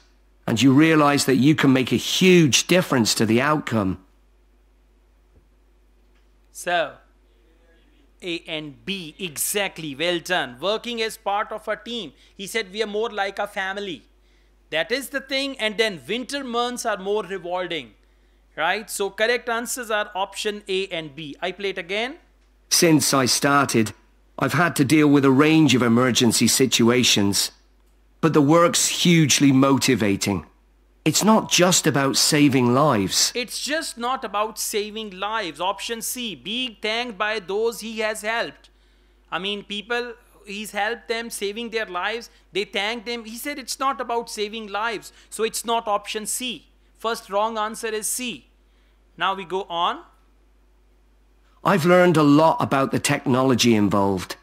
and you realize that you can make a huge difference to the outcome. So, A and B, exactly, well done. Working as part of a team. He said we are more like a family. That is the thing, and then winter months are more rewarding, right? So correct answers are option A and B. I play it again. Since I started, I've had to deal with a range of emergency situations. But the work's hugely motivating. It's not just about saving lives. It's just not about saving lives. Option C, being thanked by those he has helped. I mean, people, he's helped them, saving their lives. They thanked him. He said it's not about saving lives. So it's not option C. First wrong answer is C. Now we go on. I've learned a lot about the technology involved.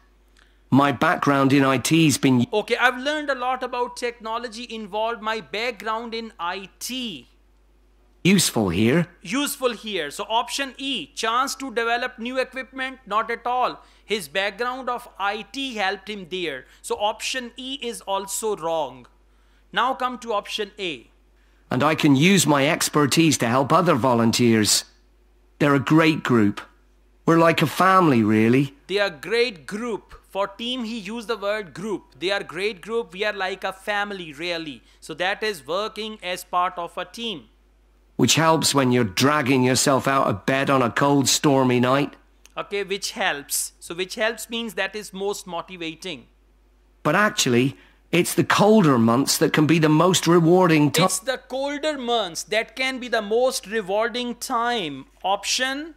My background in IT's been... Okay, I've learned a lot about technology involved. My background in IT. Useful here. Useful here. So option E, chance to develop new equipment, not at all. His background of IT helped him there. So option E is also wrong. Now come to option A. And I can use my expertise to help other volunteers. They're a great group. We're like a family, really. They are a great group. For team, he used the word group. They are a great group. We are like a family, really. So that is working as part of a team. which helps when you're dragging yourself out of bed on a cold, stormy night. Okay, which helps. So which helps means that is most motivating. But actually, it's the colder months that can be the most rewarding time. It's the colder months that can be the most rewarding time. Option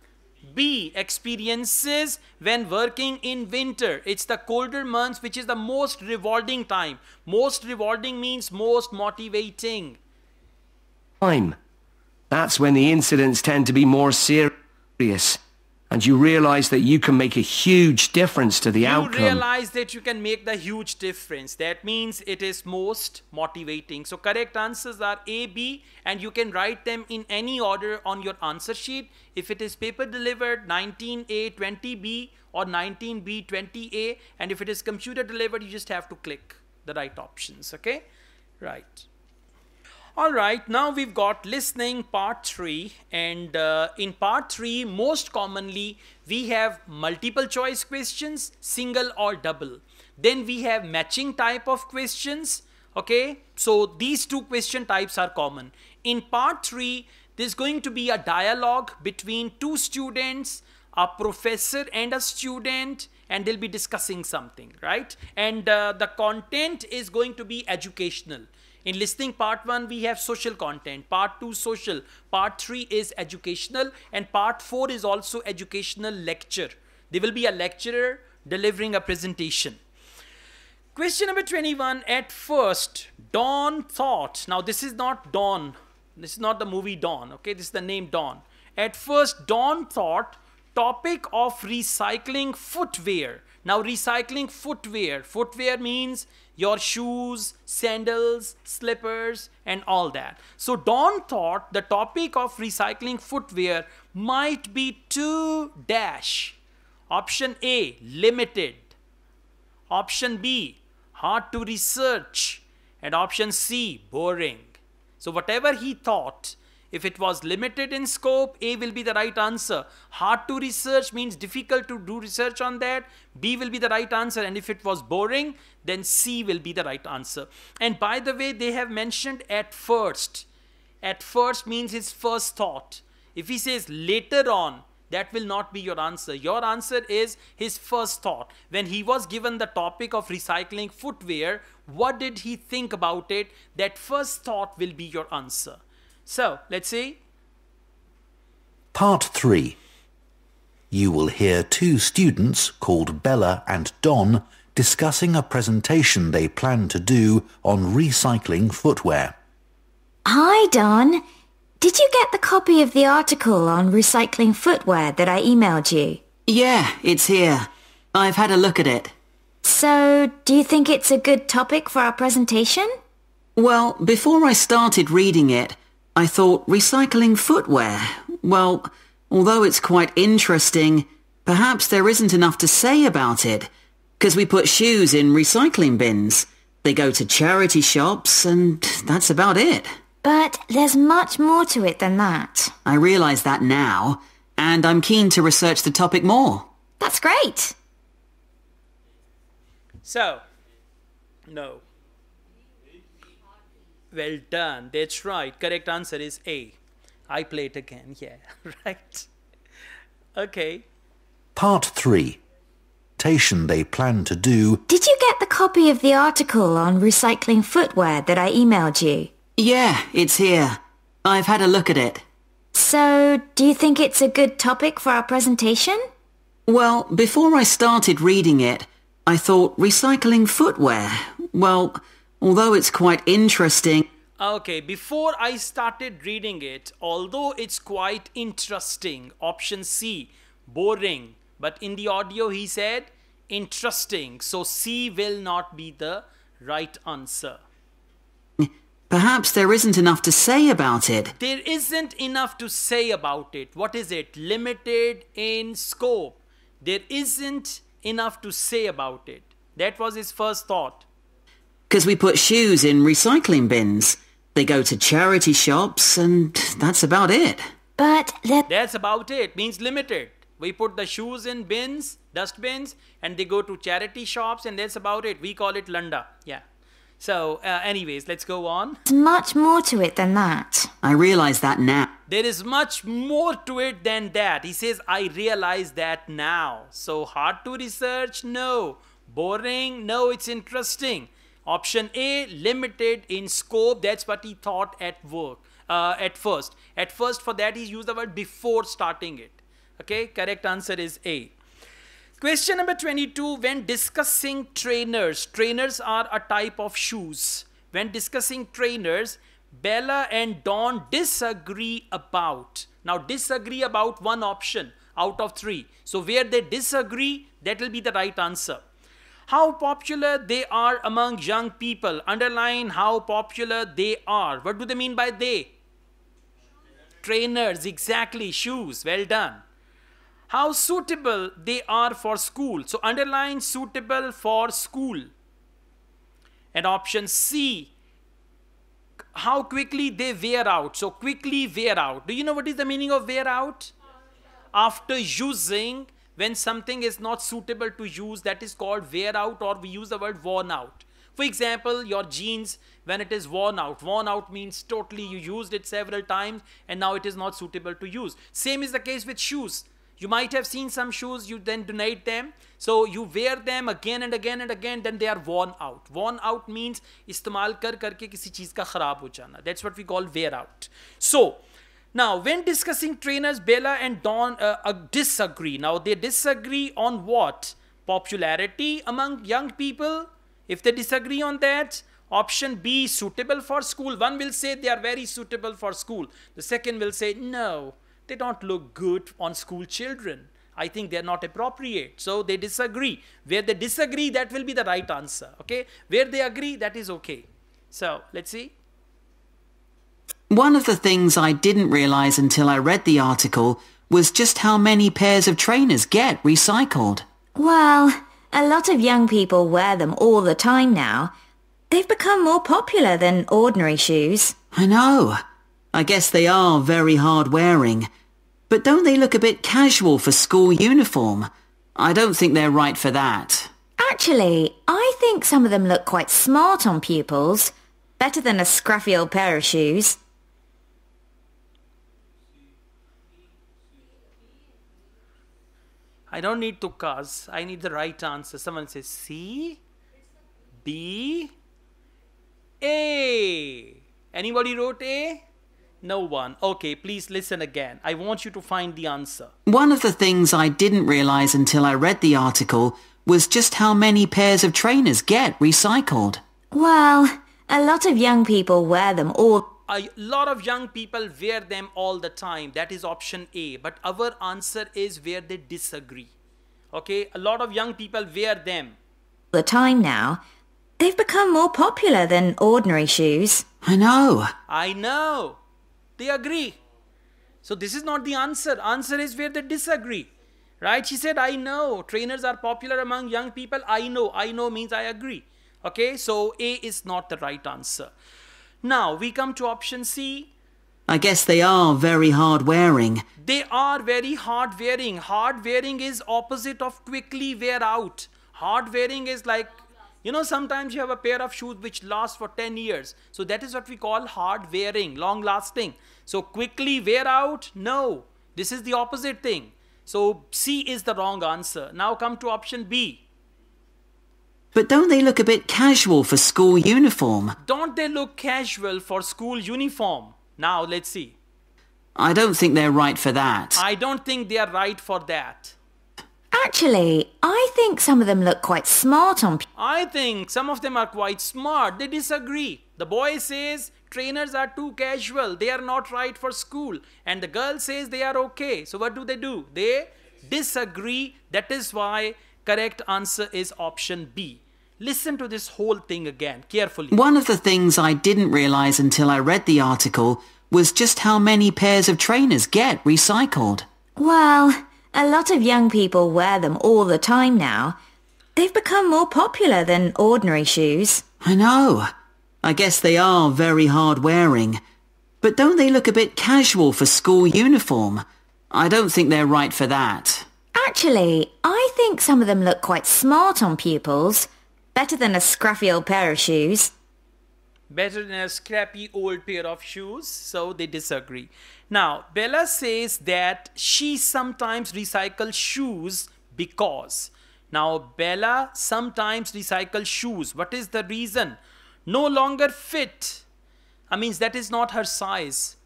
B, experiences when working in winter. It's the colder months which is the most rewarding time. Most rewarding means most motivating. That's when the incidents tend to be more serious, and you realize that you can make a huge difference to the outcome. You realize that you can make the huge difference. That means it is most motivating. So correct answers are A, B, and you can write them in any order on your answer sheet. If it is paper delivered, 19A, 20B, or 19B, 20A, and if it is computer delivered, you just have to click the right options. Okay, right. Alright, now we've got listening part 3, and in part 3 most commonly we have multiple choice questions, single or double. Then we have matching type of questions. Okay, so these two question types are common. In part 3 there's going to be a dialogue between two students, a professor and a student, and they'll be discussing something, right? And the content is going to be educational. In listening part 1 we have social content, part 2 social, part 3 is educational, and part 4 is also educational lecture. There will be a lecturer delivering a presentation. Question number 21. At first Dawn thought, now this is not Dawn, this is not the movie Dawn, okay, this is the name Dawn. At first Dawn thought topic of recycling footwear. Now recycling footwear, footwear means your shoes, sandals, slippers, and all that. So Dawn thought the topic of recycling footwear might be too dash. Option A, limited. Option B, hard to research. And option C, boring. So whatever he thought, if it was limited in scope, A will be the right answer. Hard to research means difficult to do research on that. B will be the right answer. And if it was boring, then C will be the right answer. And by the way, they have mentioned at first. At first means his first thought. If he says later on, that will not be your answer. Your answer is his first thought. When he was given the topic of recycling footwear, what did he think about it? That first thought will be your answer. So, let's see. Part 3. You will hear two students called Bella and Don discussing a presentation they plan to do on recycling footwear. Hi, Don. Did you get the copy of the article on recycling footwear that I emailed you? Yeah, it's here. I've had a look at it. So, do you think it's a good topic for our presentation? Well, before I started reading it, I thought recycling footwear. Well, although it's quite interesting, perhaps there isn't enough to say about it. Because we put shoes in recycling bins. They go to charity shops, and that's about it. But there's much more to it than that. I realise that now, and I'm keen to research the topic more. That's great. So, no. Well done. That's right. Correct answer is A. I play it again. Yeah, right. Okay. Part 3. Presentation they plan to do. Did you get the copy of the article on recycling footwear that I emailed you? Yeah, it's here. I've had a look at it. So, do you think it's a good topic for our presentation? Well, before I started reading it, I thought recycling footwear. Well, although it's quite interesting... Okay, before I started reading it, although it's quite interesting, option C, boring. But in the audio he said interesting. So C will not be the right answer. Perhaps there isn't enough to say about it. There isn't enough to say about it. What is it? Limited in scope. There isn't enough to say about it. That was his first thought. Because we put shoes in recycling bins. They go to charity shops, and that's about it. But that's about it. Means limited. We put the shoes in bins, dustbins, and they go to charity shops, and that's about it. We call it Landa. Yeah. So, anyways, let's go on. There's much more to it than that. I realize that now. There is much more to it than that. He says, I realize that now. So hard to research? No. Boring? No, it's interesting. Option A, limited in scope. That's what he thought at work, at first. At first, for that, he used the word before starting it. Okay, correct answer is A. Question number 22, when discussing trainers, trainers are a type of shoes. When discussing trainers, Bella and Dawn disagree about. Now, disagree about one option out of 3. So, where they disagree, that will be the right answer. How popular they are among young people. Underline how popular they are. What do they mean by they? Trainers, exactly, shoes. Well done. How suitable they are for school. So underline suitable for school. And option C, how quickly they wear out. So quickly wear out. Do you know what is the meaning of wear out? After using, when something is not suitable to use, that is called wear out, or we use the word worn out. For example, your jeans, when it is worn out means totally you used it several times and now it is not suitable to use. Same is the case with shoes. You might have seen some shoes, you then donate them. So you wear them again and again and again, then they are worn out. Worn out means istemal karke kisi cheez ka kharab ho jana. That's what we call wear out. So now when discussing trainers, Bella and Dawn disagree. Now they disagree on what? Popularity among young people. If they disagree on that, option B, suitable for school. One will say they are very suitable for school. The second will say no, they don't look good on school children. I think they're not appropriate. So they disagree. Where they disagree, that will be the right answer. Okay. Where they agree, that is okay. So let's see. One of the things I didn't realize until I read the article was just how many pairs of trainers get recycled. Well, a lot of young people wear them all the time now. They've become more popular than ordinary shoes. I know. I guess they are very hard wearing. But don't they look a bit casual for school uniform? I don't think they're right for that. Actually, I think some of them look quite smart on pupils. Better than a scruffy old pair of shoes. I don't need tukas. I need the right answer. Someone says C, B, A. Anybody wrote A? No one. Okay, please listen again. I want you to find the answer. One of the things I didn't realize until I read the article was just how many pairs of trainers get recycled. Well, a lot of young people wear them all. A lot of young people wear them all the time. That is option A. But our answer is where they disagree. Okay, a lot of young people wear them. The time now. They've become more popular than ordinary shoes. I know. I know. They agree. So this is not the answer. Answer is where they disagree. Right? She said, I know. Trainers are popular among young people. I know. I know means I agree. Okay, so A is not the right answer. Now we come to option C. I guess they are very hard wearing. They are very hard wearing. Hard wearing is opposite of quickly wear out. Hard wearing is like, you know, sometimes you have a pair of shoes which last for 10 years. So that is what we call hard wearing, long lasting. So quickly wear out, no. This is the opposite thing. So C is the wrong answer. Now come to option B. But don't they look a bit casual for school uniform? Don't they look casual for school uniform? Now let's see. I don't think they're right for that. I don't think they are right for that. Actually, I think some of them look quite smart on. I think some of them are quite smart. They disagree. The boy says trainers are too casual. They are not right for school. And the girl says they are okay. So what do? They disagree. That is why correct answer is option B. Listen to this whole thing again carefully. One of the things I didn't realize until I read the article was just how many pairs of trainers get recycled. Well, a lot of young people wear them all the time now. They've become more popular than ordinary shoes. I know. I guess they are very hard wearing. But don't they look a bit casual for school uniform? I don't think they're right for that. Actually, I think some of them look quite smart on pupils. Better than a scruffy old pair of shoes. Better than a scrappy old pair of shoes. So they disagree. Now, Bella says that she sometimes recycles shoes because. Now, Bella sometimes recycles shoes. What is the reason? No longer fit. I mean, that is not her size.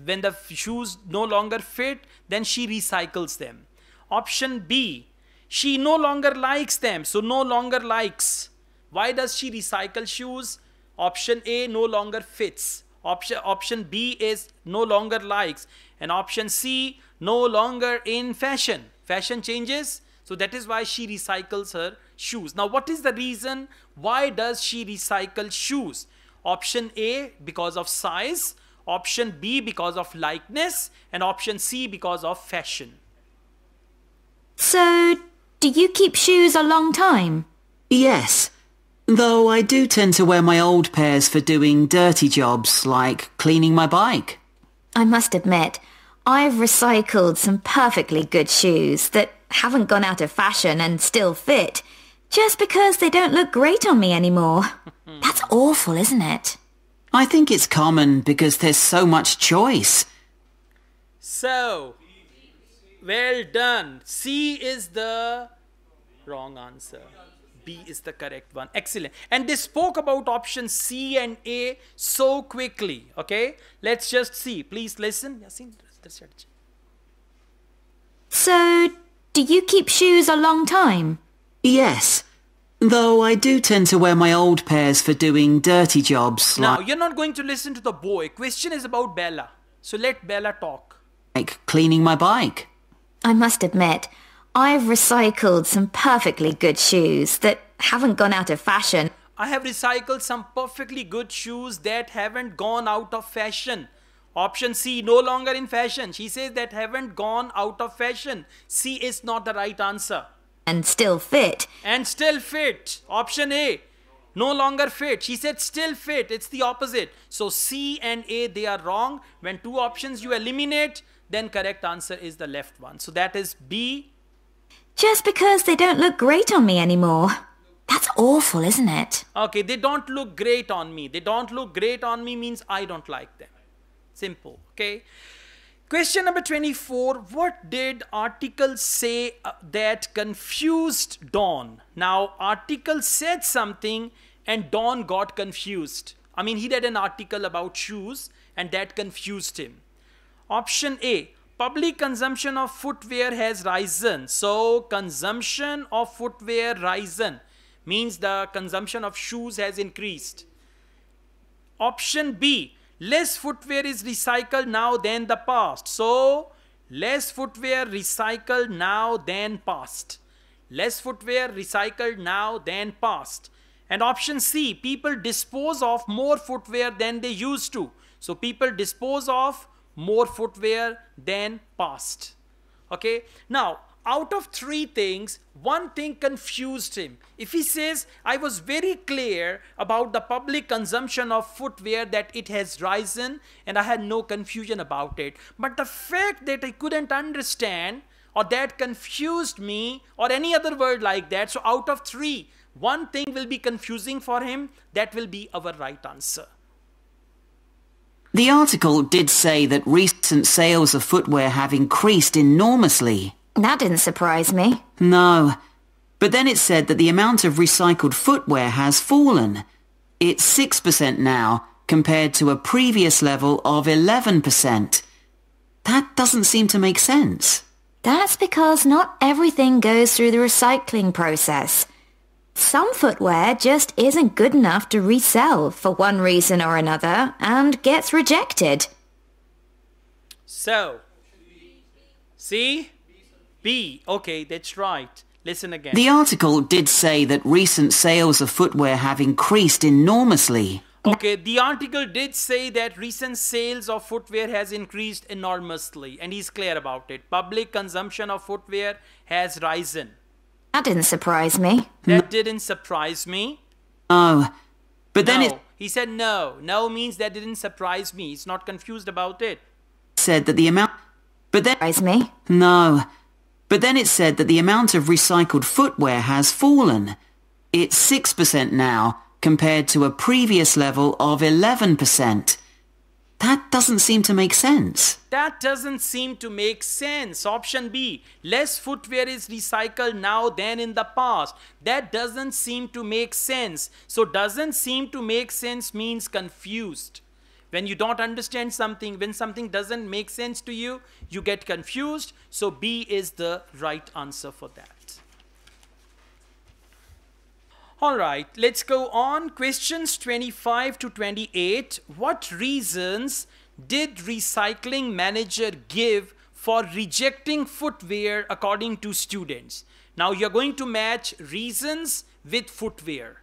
When the shoes no longer fit, then she recycles them. Option B, she no longer likes them. So, no longer likes. Why does she recycle shoes? Option A, no longer fits. Option B is no longer likes. And option C, no longer in fashion. Fashion changes. So that is why she recycles her shoes. Now what is the reason? Why does she recycle shoes? Option A, because of size. Option B, because of likeness. And option C, because of fashion. So, do you keep shoes a long time? Yes, though I do tend to wear my old pairs for doing dirty jobs like cleaning my bike. I must admit, I've recycled some perfectly good shoes that haven't gone out of fashion and still fit, just because they don't look great on me anymore. That's awful, isn't it? I think it's common because there's so much choice. So, well done. C is the wrong answer. B is the correct one. Excellent. And they spoke about option C and A so quickly. Okay, let's just see. Please listen. So, do you keep shoes a long time? Yes, though I do tend to wear my old pairs for doing dirty jobs Now, you're not going to listen to the boy. Question is about Bella. So let Bella talk. like cleaning my bike. I must admit, I've recycled some perfectly good shoes that haven't gone out of fashion. I have recycled some perfectly good shoes that haven't gone out of fashion. Option C, no longer in fashion. She says that haven't gone out of fashion. C is not the right answer. And still fit. And still fit. Option A, no longer fit. She said still fit. It's the opposite. So C and A, they are wrong. When two options you eliminate, then correct answer is the left one. So that is B. Just because they don't look great on me anymore. That's awful, isn't it? Okay, they don't look great on me. They don't look great on me means I don't like them. Simple, okay? Question number 24. What did article say that confused Don? Now, article said something and Don got confused. I mean, he read an article about shoes and that confused him. Option A, public consumption of footwear has risen. So, consumption of footwear risen means the consumption of shoes has increased. Option B, less footwear is recycled now than the past. So, less footwear recycled now than past. Less footwear recycled now than past. And option C, people dispose of more footwear than they used to. So, people dispose of more footwear than past. Okay. Now, out of three things, one thing confused him. If he says, I was very clear about the public consumption of footwear that it has risen and I had no confusion about it. But the fact that I couldn't understand or that confused me or any other word like that. So out of three, one thing will be confusing for him. That will be our right answer. The article did say that recent sales of footwear have increased enormously. That didn't surprise me. No, but then it said that the amount of recycled footwear has fallen. It's 6% now, compared to a previous level of 11%. That doesn't seem to make sense. That's because not everything goes through the recycling process. Some footwear just isn't good enough to resell for one reason or another and gets rejected. So, see? B. Okay, that's right. Listen again. The article did say that recent sales of footwear have increased enormously. Okay, the article did say that recent sales of footwear has increased enormously, and he's clear about it. Public consumption of footwear has risen. That didn't surprise me. That didn't surprise me. Oh, but then No, it he said no. No means that didn't surprise me. He's not confused about it. said that the amount... But then... Surprise me. No. But then it said that the amount of recycled footwear has fallen. It's 6% now, compared to a previous level of 11%. That doesn't seem to make sense. That doesn't seem to make sense. Option B, less footwear is recycled now than in the past. That doesn't seem to make sense. So doesn't seem to make sense means confused. When you don't understand something, when something doesn't make sense to you, you get confused. So B is the right answer for that. Alright, let's go on. Questions 25 to 28. What reasons did recycling manager give for rejecting footwear according to students? Now you're going to match reasons with footwear.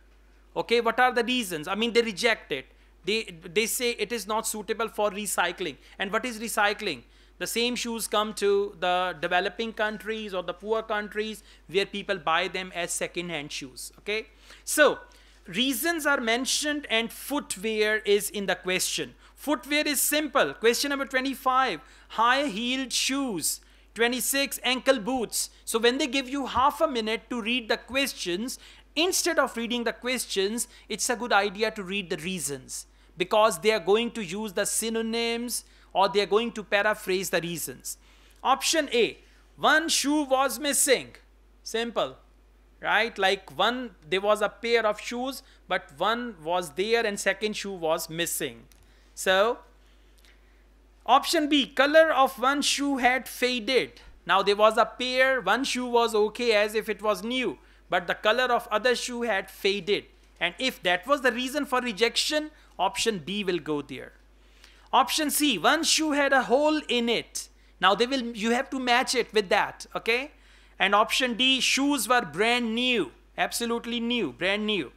Okay, what are the reasons? I mean, they reject it. They say it is not suitable for recycling. And what is recycling? The same shoes come to the developing countries or the poor countries where people buy them as second-hand shoes. Okay, so reasons are mentioned and footwear is in the question. Footwear is simple. Question number 25, high-heeled shoes. 26, ankle boots. So when they give you half a minute to read the questions, instead of reading the questions, it's a good idea to read the reasons, because they are going to use the synonyms or they are going to paraphrase the reasons. Option A, one shoe was missing. Simple, right? Like there was a pair of shoes, but one was there and second shoe was missing. So, option B, color of one shoe had faded. Now there was a pair, one shoe was okay as if it was new, but the color of other shoe had faded. And if that was the reason for rejection, option B will go there. Option C, one shoe had a hole in it. Now you have to match it with that, okay? And option D, shoes were brand new, absolutely new, brand new.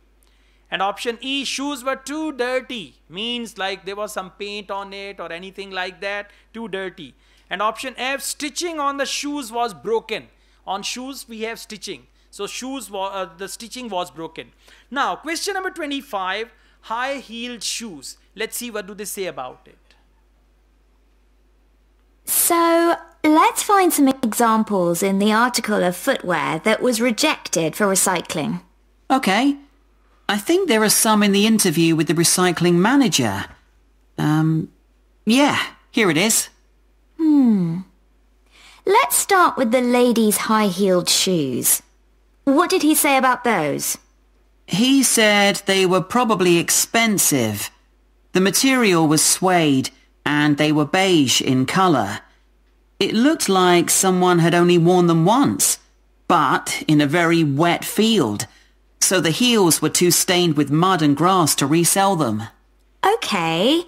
And option E, shoes were too dirty, means like there was some paint on it or anything like that, too dirty. And option F, stitching on the shoes was broken. On shoes we have stitching. So the stitching was broken. Now question number 25, high-heeled shoes. Let's see what do they say about it. So, let's find some examples in the article of footwear that was rejected for recycling. Okay. I think there are some in the interview with the recycling manager. Yeah, here it is. Let's start with the ladies' high-heeled shoes. What did he say about those? He said they were probably expensive. The material was suede and they were beige in colour. It looked like someone had only worn them once, but in a very wet field, so the heels were too stained with mud and grass to resell them. Okay.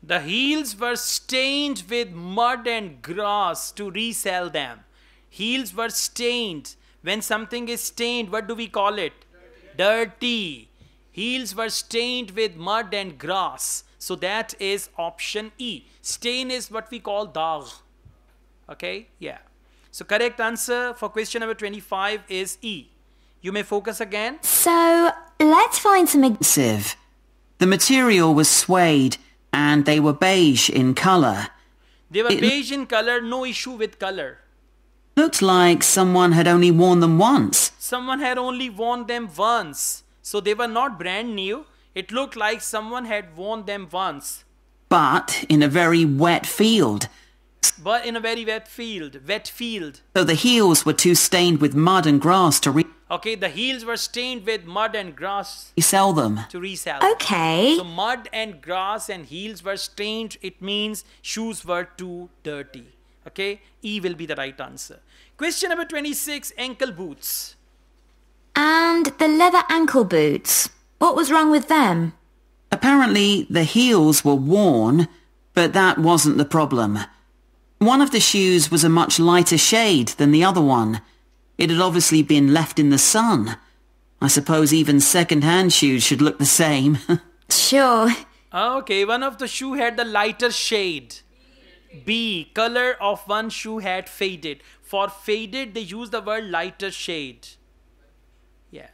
The heels were stained with mud and grass to resell them. Heels were stained. When something is stained, what do we call it? Dirty. Heels were stained with mud and grass. So that is option E. Stain is what we call dagh. Okay, yeah. So correct answer for question number 25 is E. You may focus again. So, let's find some Expensive. The material was suede and they were beige in colour. They were beige in color, no issue with color. Looked like someone had only worn them once. Someone had only worn them once. So they were not brand new. It looked like someone had worn them once. But in a very wet field. But in a very wet field. So the heels were too stained with mud and grass to Okay, the heels were stained with mud and grass resell them. to resell. Okay. So mud and grass and heels were stained. It means shoes were too dirty. Okay, E will be the right answer. Question number 26, ankle boots. And the leather ankle boots. What was wrong with them? Apparently the heels were worn, but that wasn't the problem. One of the shoes was a much lighter shade than the other one. It had obviously been left in the sun. I suppose even second-hand shoes should look the same. Sure. Okay, one of the shoe had the lighter shade. B, color of one shoe had faded. For faded, they use the word lighter shade. Yeah.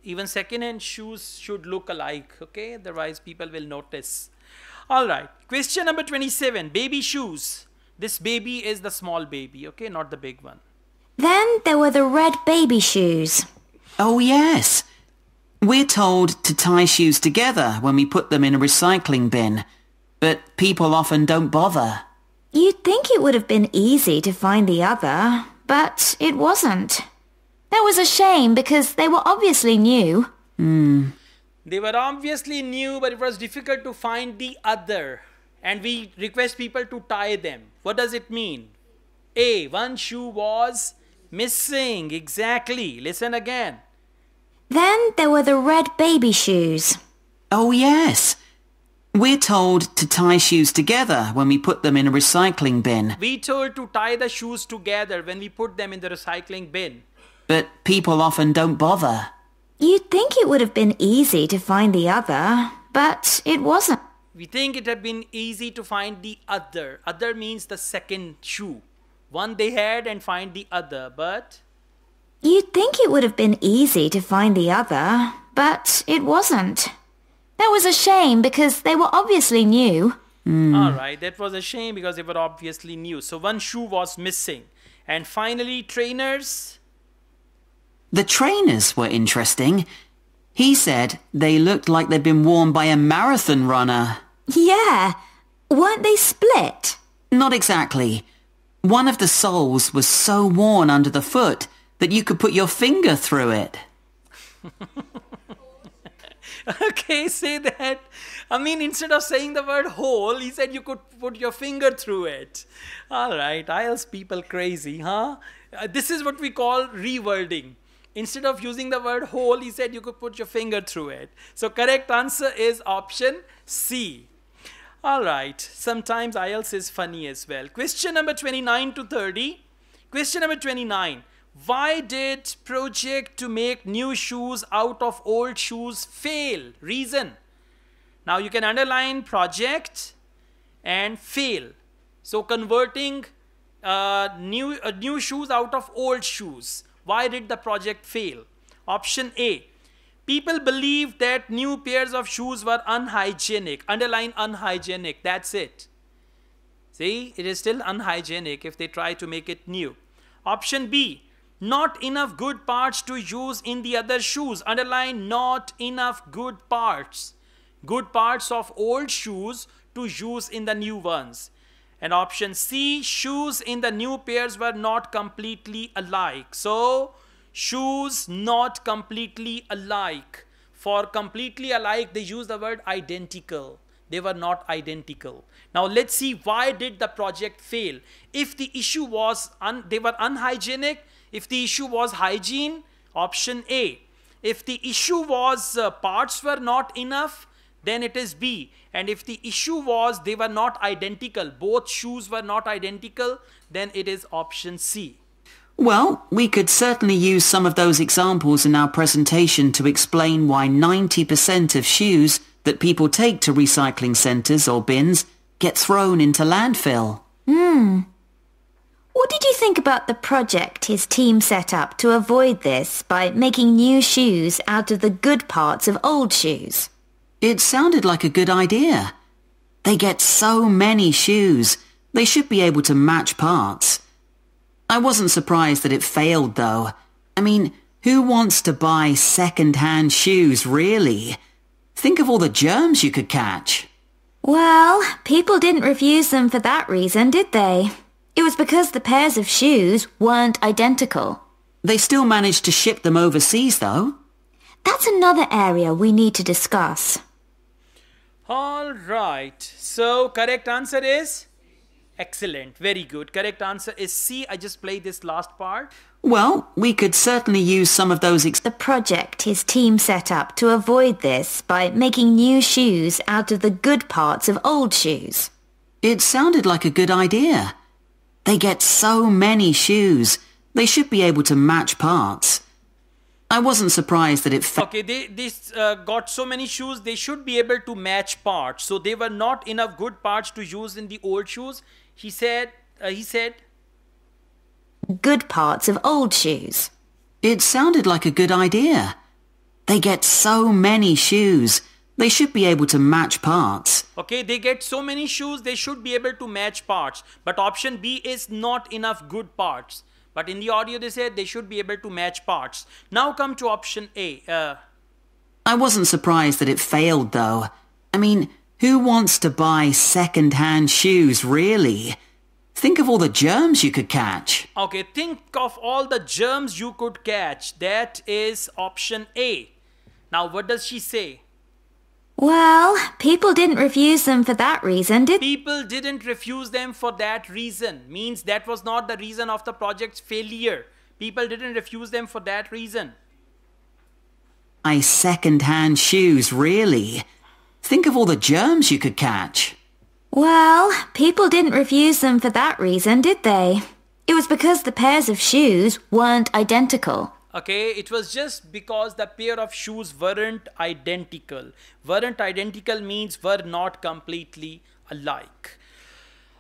Even second-hand shoes should look alike, okay? Otherwise, people will notice. Alright, question number 27, baby shoes. This baby is the small baby, okay? Not the big one. Then there were the red baby shoes. Oh yes. We're told to tie shoes together when we put them in a recycling bin. but people often don't bother. You'd think it would have been easy to find the other, but it wasn't. That was a shame because they were obviously new. They were obviously new, but it was difficult to find the other. And we request people to tie them. What does it mean? A. One shoe was missing. Exactly. Listen again. Then there were the red baby shoes. Oh yes. We're told to tie shoes together when we put them in a recycling bin. We told to tie the shoes together when we put them in the recycling bin. But people often don't bother. You'd think it would have been easy to find the other, but it wasn't. We think it had been easy to find the other. Other means the second shoe. One they had and find the other, but... You'd think it would have been easy to find the other, but it wasn't. That was a shame because they were obviously new. Alright, that was a shame because they were obviously new. So one shoe was missing. And finally, trainers. The trainers were interesting. He said they looked like they'd been worn by a marathon runner. Yeah. Weren't they split? Not exactly. One of the soles was so worn under the foot that you could put your finger through it. Okay, say that. I mean, instead of saying the word hole, he said you could put your finger through it. Alright, IELTS people crazy, huh? This is what we call rewording. Instead of using the word hole, he said you could put your finger through it. So correct answer is option C. Alright, sometimes IELTS is funny as well. Question number 29 to 30. Question number 29. Why did project to make new shoes out of old shoes fail? Reason. Now you can underline project and fail. So converting new shoes out of old shoes. Why did the project fail? Option A. People believed that new pairs of shoes were unhygienic. Underline unhygienic. That's it. See, it is still unhygienic if they try to make it new. Option B. Not enough good parts to use in the other shoes. Underline not enough good parts. Good parts of old shoes to use in the new ones. And option C, shoes in the new pairs were not completely alike. So, shoes not completely alike. For completely alike, they use the word identical. They were not identical. Now, let's see why did the project fail. If the issue was, they were unhygienic. If the issue was hygiene, option A. If the issue was parts were not enough, then it is B. And if the issue was they were not identical, both shoes were not identical, then it is option C. Well, we could certainly use some of those examples in our presentation to explain why 90% of shoes that people take to recycling centres or bins get thrown into landfill. What did you think about the project his team set up to avoid this by making new shoes out of the good parts of old shoes? It sounded like a good idea. They get so many shoes. They should be able to match parts. I wasn't surprised that it failed, though. I mean, who wants to buy second-hand shoes, really? Think of all the germs you could catch. Well, people didn't refuse them for that reason, did they? It was because the pairs of shoes weren't identical. They still managed to ship them overseas, though. That's another area we need to discuss. Alright, so correct answer is? Excellent, very good. Correct answer is C. I just played this last part. Well, we could certainly use some of those The project his team set up to avoid this by making new shoes out of the good parts of old shoes. It sounded like a good idea. They get so many shoes. They should be able to match parts. I wasn't surprised that it Okay, they got so many shoes, they should be able to match parts. So they were not enough good parts to use in the old shoes. He said, Good parts of old shoes. It sounded like a good idea. They get so many shoes. They should be able to match parts. Okay, they get so many shoes, they should be able to match parts. But option B is not enough good parts. But in the audio they said they should be able to match parts. Now come to option A. I wasn't surprised that it failed, though. I mean, Who wants to buy second-hand shoes, really? Think of all the germs you could catch. Okay, think of all the germs you could catch. That is option A. Now, what does she say? Well, people didn't refuse them for that reason, did they? People didn't refuse them for that reason. Means that was not the reason of the project's failure. People didn't refuse them for that reason. Buy second-hand shoes, really? Think of all the germs you could catch. Well, people didn't refuse them for that reason, did they? It was because the pairs of shoes weren't identical. Okay, it was just because the pair of shoes weren't identical. Weren't identical means were not completely alike.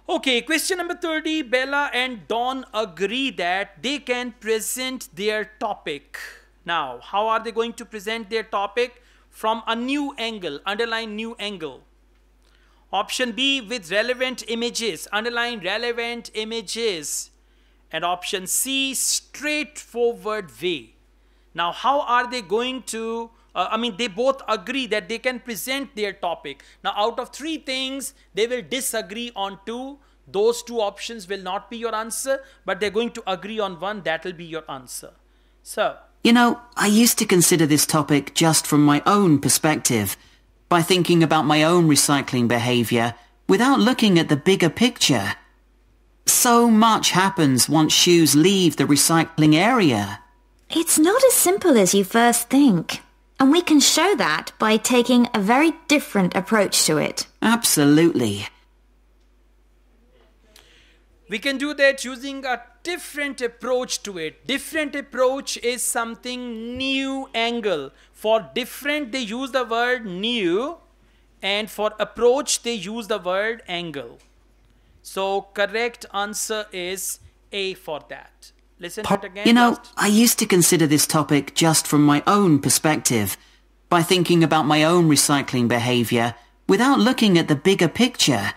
Okay, question number 30. Bella and Dawn agree that they can present their topic. Now, how are they going to present their topic? From a new angle. Underline new angle. Option B, with relevant images. Underline relevant images. And option C, straightforward way. Now, how are they going to, they both agree that they can present their topic. Now, out of three things, they will disagree on two. Those two options will not be your answer, but they're going to agree on one. That will be your answer. So, You know, I used to consider this topic just from my own perspective, by thinking about my own recycling behavior without looking at the bigger picture. So much happens once shoes leave the recycling area. It's not as simple as you first think. And we can show that by taking a very different approach to it. Absolutely. we can do that using a different approach to it. Different approach is something new angle. For different, they use the word new, and for approach, they use the word angle. So correct answer is A for that. Listen to it again. You know, I used to consider this topic just from my own perspective, by thinking about my own recycling behavior without looking at the bigger picture.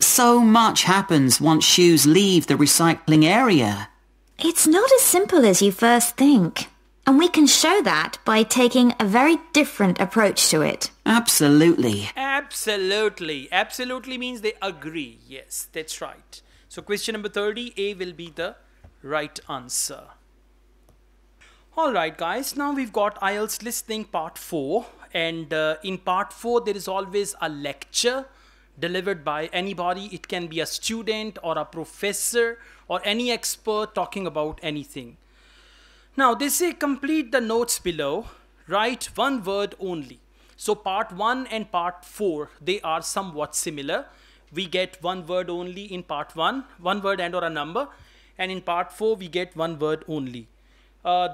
So much happens once shoes leave the recycling area. It's not as simple as you first think. And we can show that by taking a very different approach to it. Absolutely. Absolutely. Absolutely means they agree. Yes, that's right. So question number 30, A will be the right answer. Alright guys, now we've got IELTS listening part 4. And in part 4 there is always a lecture delivered by anybody. It can be a student or a professor or any expert talking about anything. Now they say complete the notes below, write one word only. So part 1 and part 4, they are somewhat similar. We get one word only in part 1, one word and or a number. And in part 4 we get one word only.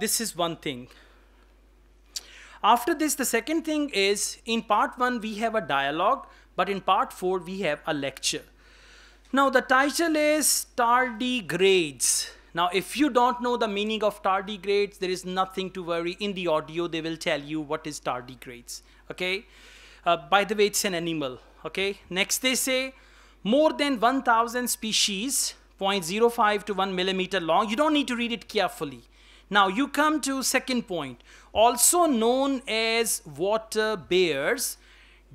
This is one thing. After this, the second thing is, in part 1 we have a dialogue, but in part 4 we have a lecture. Now the title is Tardigrades. Now if you don't know the meaning of tardigrades, there is nothing to worry. In the audio they will tell you what is tardigrades. Okay. By the way, it's an animal. Okay. Next they say more than 1000 species, 0.05 to 1 millimeter long. You don't need to read it carefully. Now you come to second point, also known as water bears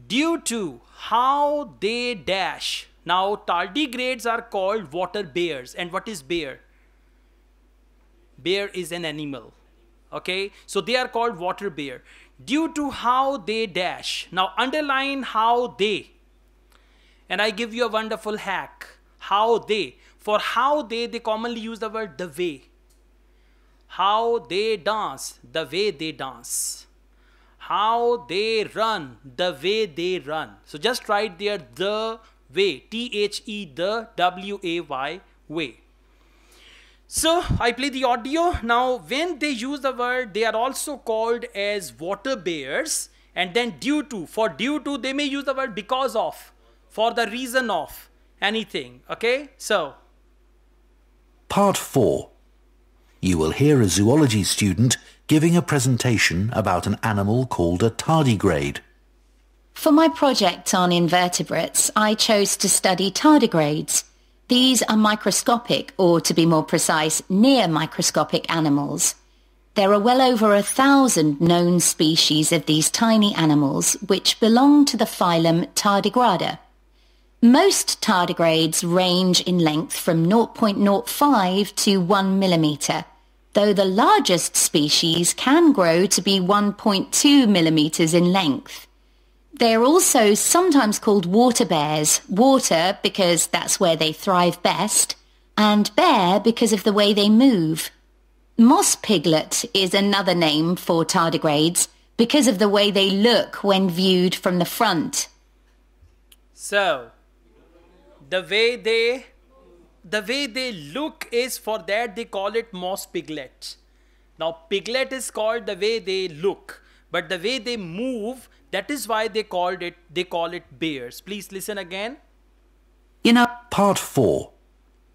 due to how they dash. Now tardigrades are called water bears. And what is bear? Bear is an animal. Okay, so they are called water bear due to how they dash. Now underline how they. And I give you a wonderful hack. How they. For how they commonly use the word the way. How they dance, the way they dance. How they run, the way they run. So just write there the way, T-H-E, the W-A-Y, way. So I play the audio. Now when they use the word, they are also called as water bears. And then due to, for due to, they may use the word because of, for the reason of, anything. Okay, so. Part 4. You will hear a zoology student giving a presentation about an animal called a tardigrade. For my project on invertebrates, I chose to study tardigrades. These are microscopic, or to be more precise, near microscopic animals. There are well over 1,000 known species of these tiny animals which belong to the phylum Tardigrada. Most tardigrades range in length from 0.05 to 1 millimetre, though the largest species can grow to be 1.2 millimetres in length. They are also sometimes called water bears, water because that's where they thrive best, and bear because of the way they move. Moss piglet is another name for tardigrades because of the way they look when viewed from the front. So, the way they look is, for that they call it moss piglet. Now, piglet is called the way they look, but the way they move, that is why they call it bears. Please listen again. Part 4.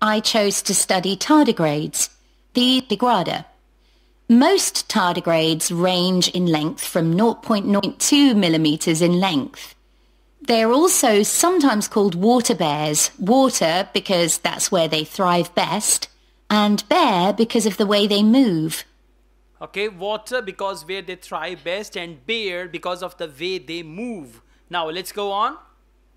I chose to study tardigrades, the Tardigrada. Most tardigrades range in length from 0.02 millimetres in length. They are also sometimes called water bears, water because that's where they thrive best, and bear because of the way they move. Okay, water because where they thrive best, and bear because of the way they move. Now, let's go on.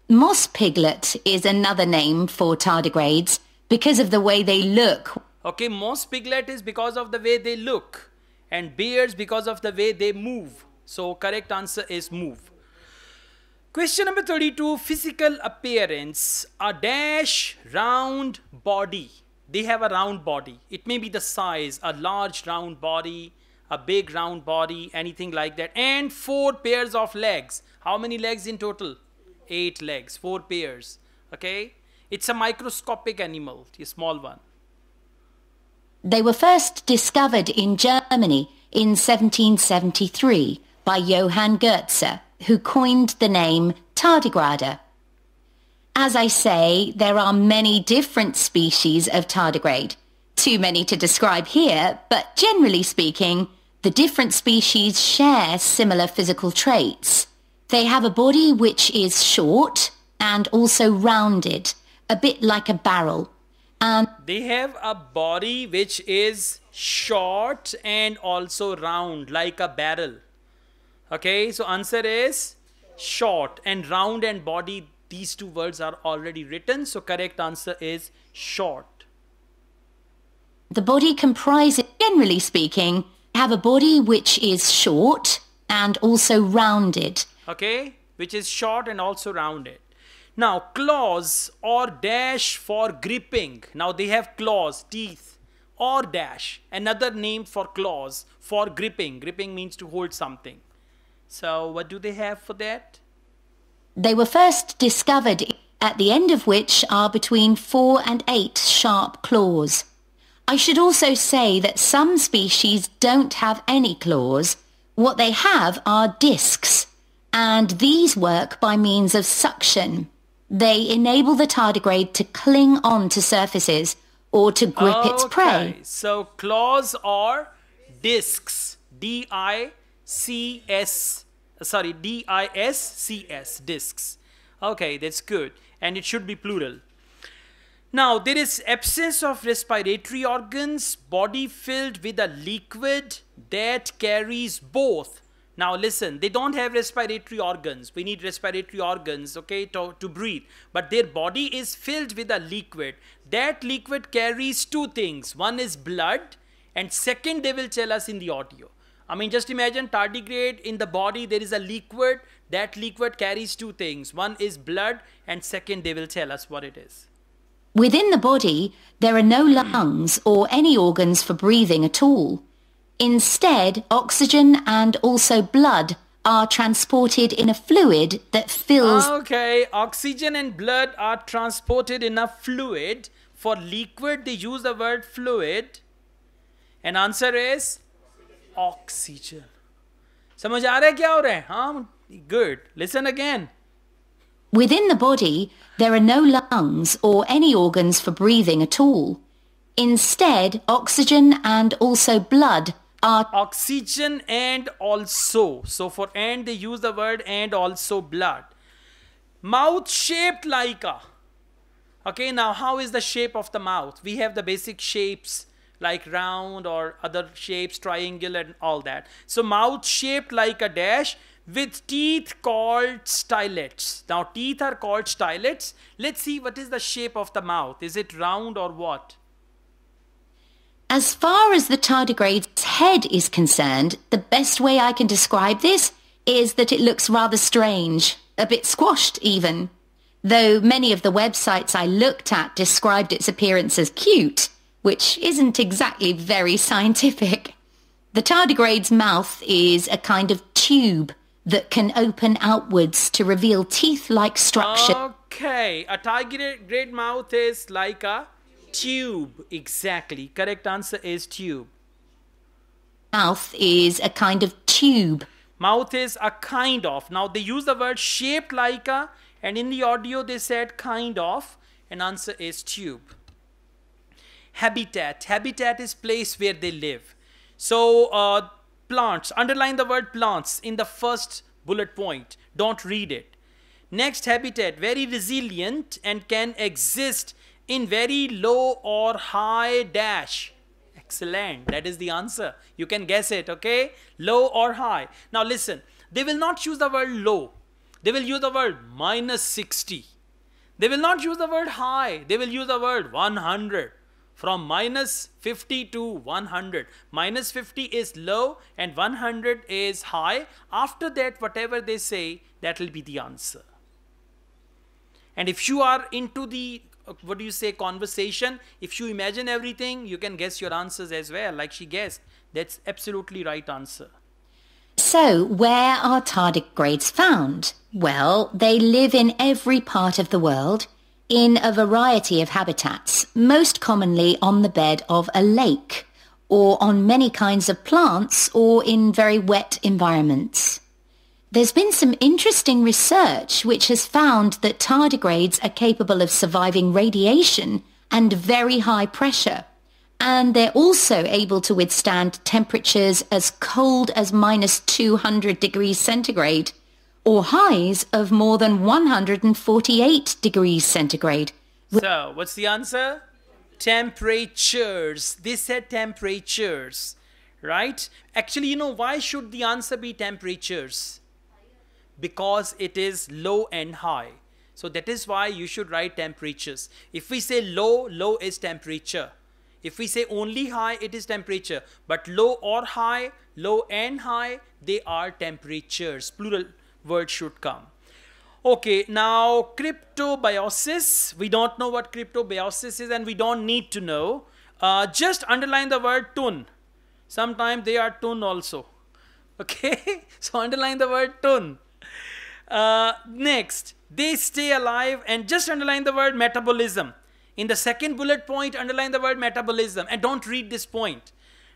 Moss piglet is another name for tardigrades because of the way they look. Okay, moss piglet is because of the way they look, and bears because of the way they move. So, correct answer is move. Question number 32, physical appearance. A dash round body. They have a round body. It may be the size, a large round body, a big round body, anything like that. And 4 pairs of legs. How many legs in total? 8 legs, 4 pairs. Okay. It's a microscopic animal, a small one. They were first discovered in Germany in 1773 by Johann Goetze, who coined the name tardigrada. As I say, there are many different species of tardigrade. Too many to describe here, but generally speaking, the different species share similar physical traits. They have a body which is short and also rounded, a bit like a barrel. And they have a body which is short and also round, like a barrel. Okay, so answer is short, and round and body, these two words are already written. So correct answer is short. The body comprises, generally speaking, have a body which is short and also rounded. Okay, which is short and also rounded. Now, claws or dash for gripping. Now, they have claws, teeth, or dash. Another name for claws for gripping. Gripping means to hold something. So, what do they have for that? They were first discovered at the end of which are between 4 and 8 sharp claws. I should also say that some species don't have any claws. What they have are discs, and these work by means of suction. They enable the tardigrade to cling on to surfaces or to grip its prey. So claws are discs. D-I-S-C-S, discs. Okay, that's good. And it should be plural. Now, there is absence of respiratory organs, body filled with a liquid that carries both. Now listen, they don't have respiratory organs. We need respiratory organs, okay, to breathe. But their body is filled with a liquid. That liquid carries 2 things. One is blood, and second they will tell us in the audio. I mean, just imagine tardigrade, in the body there is a liquid. That liquid carries 2 things. One is blood, and second they will tell us what it is. Within the body, there are no lungs or any organs for breathing at all. Instead, oxygen and also blood are transported in a fluid that fills... Okay, oxygen and blood are transported in a fluid. For liquid, they use the word fluid. And answer is oxygen. समझ आ रहा है क्या हो रहा है? हाँ, good. Listen again. Within the body, there are no lungs or any organs for breathing at all. Instead, oxygen and also blood are... Oxygen and also. So for and, they use the word and also blood. Mouth shaped like a... Okay, now how is the shape of the mouth? We have the basic shapes like round or other shapes, triangle and all that. So mouth shaped like a dash with teeth called stylets. Now teeth are called stylets. Let's see what is the shape of the mouth. Is it round or what? As far as the tardigrade's head is concerned, the best way I can describe this is that it looks rather strange, a bit squashed even. Though many of the websites I looked at described its appearance as cute, which isn't exactly very scientific. The tardigrade's mouth is a kind of tube that can open outwards to reveal teeth-like structure. Okay, a tardigrade mouth is like a tube. Exactly. Correct answer is tube. Mouth is a kind of tube. Mouth is a kind of. Now they use the word shaped like a, and in the audio they said kind of, and answer is tube. Habitat. Habitat is place where they live. So plants. Underline the word plants in the first bullet point. Don't read it. Next, habitat. Very resilient and can exist in very low or high dash. Excellent. That is the answer. You can guess it, okay? Low or high. Now listen. They will not use the word low. They will use the word -60. They will not use the word high. They will use the word 100. From -50 to 100. -50 is low and 100 is high. After that, whatever they say, that will be the answer. And if you are into the, what do you say, conversation, if you imagine everything, you can guess your answers as well, like she guessed. That's absolutely right answer. So, where are tardigrades found? Well, they live in every part of the world, in a variety of habitats, most commonly on the bed of a lake, or on many kinds of plants, or in very wet environments. There's been some interesting research which has found that tardigrades are capable of surviving radiation and very high pressure. And they're also able to withstand temperatures as cold as -200 degrees centigrade, or highs of more than 148 degrees centigrade. So, what's the answer? Temperatures. They said temperatures, right? Actually, you know, why should the answer be temperatures? Because it is low and high. So that is why you should write temperatures. If we say low, low is temperature. If we say only high, it is temperature. But low or high, low and high, they are temperatures. Plural word should come. Okay, now cryptobiosis. We don't know what cryptobiosis is and we don't need to know. Just underline the word tun. Sometimes they are tun also. Okay, so underline the word tun. Next, they stay alive and just underline the word metabolism. In the second bullet point, underline the word metabolism and don't read this point.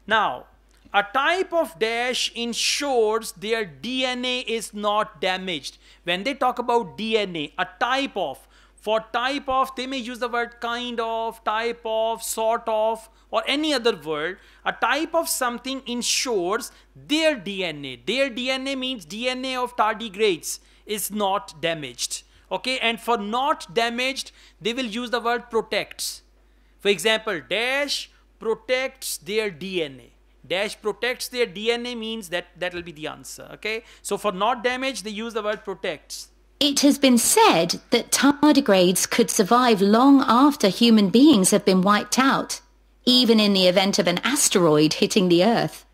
Now, a type of dash ensures their DNA is not damaged. When they talk about DNA, a type of, for type of, they may use the word kind of, type of, sort of, or any other word. A type of something ensures their DNA. Their DNA means DNA of tardigrades is not damaged. Okay, and for not damaged, they will use the word protects. For example, dash protects their DNA. Dash protects their DNA means that will be the answer. Okay, so for not damaged, they use the word protects. It has been said that tardigrades could survive long after human beings have been wiped out, even in the event of an asteroid hitting the Earth.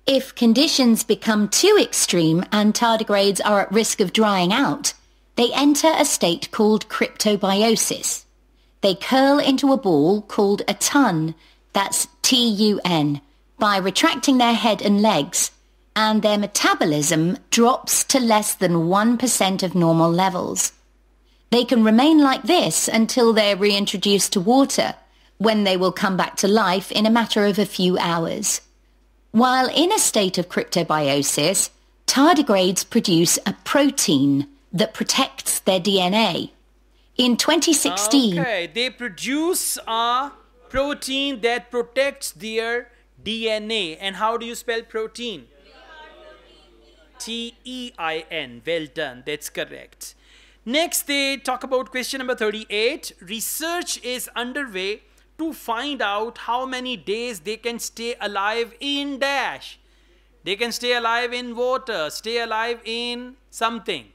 If conditions become too extreme and tardigrades are at risk of drying out, they enter a state called cryptobiosis. They curl into a ball called a tun, that's T-U-N, by retracting their head and legs, and their metabolism drops to less than 1% of normal levels. They can remain like this until they're reintroduced to water, when they will come back to life in a matter of a few hours. While in a state of cryptobiosis, tardigrades produce a protein that protects their DNA. In 2016... Okay, they produce a protein that protects their DNA. And how do you spell protein? T-E-I-N. Well done, that's correct. Next, they talk about question number 38. Research is underway to find out how many days they can stay alive in dash. They can stay alive in water, stay alive in something.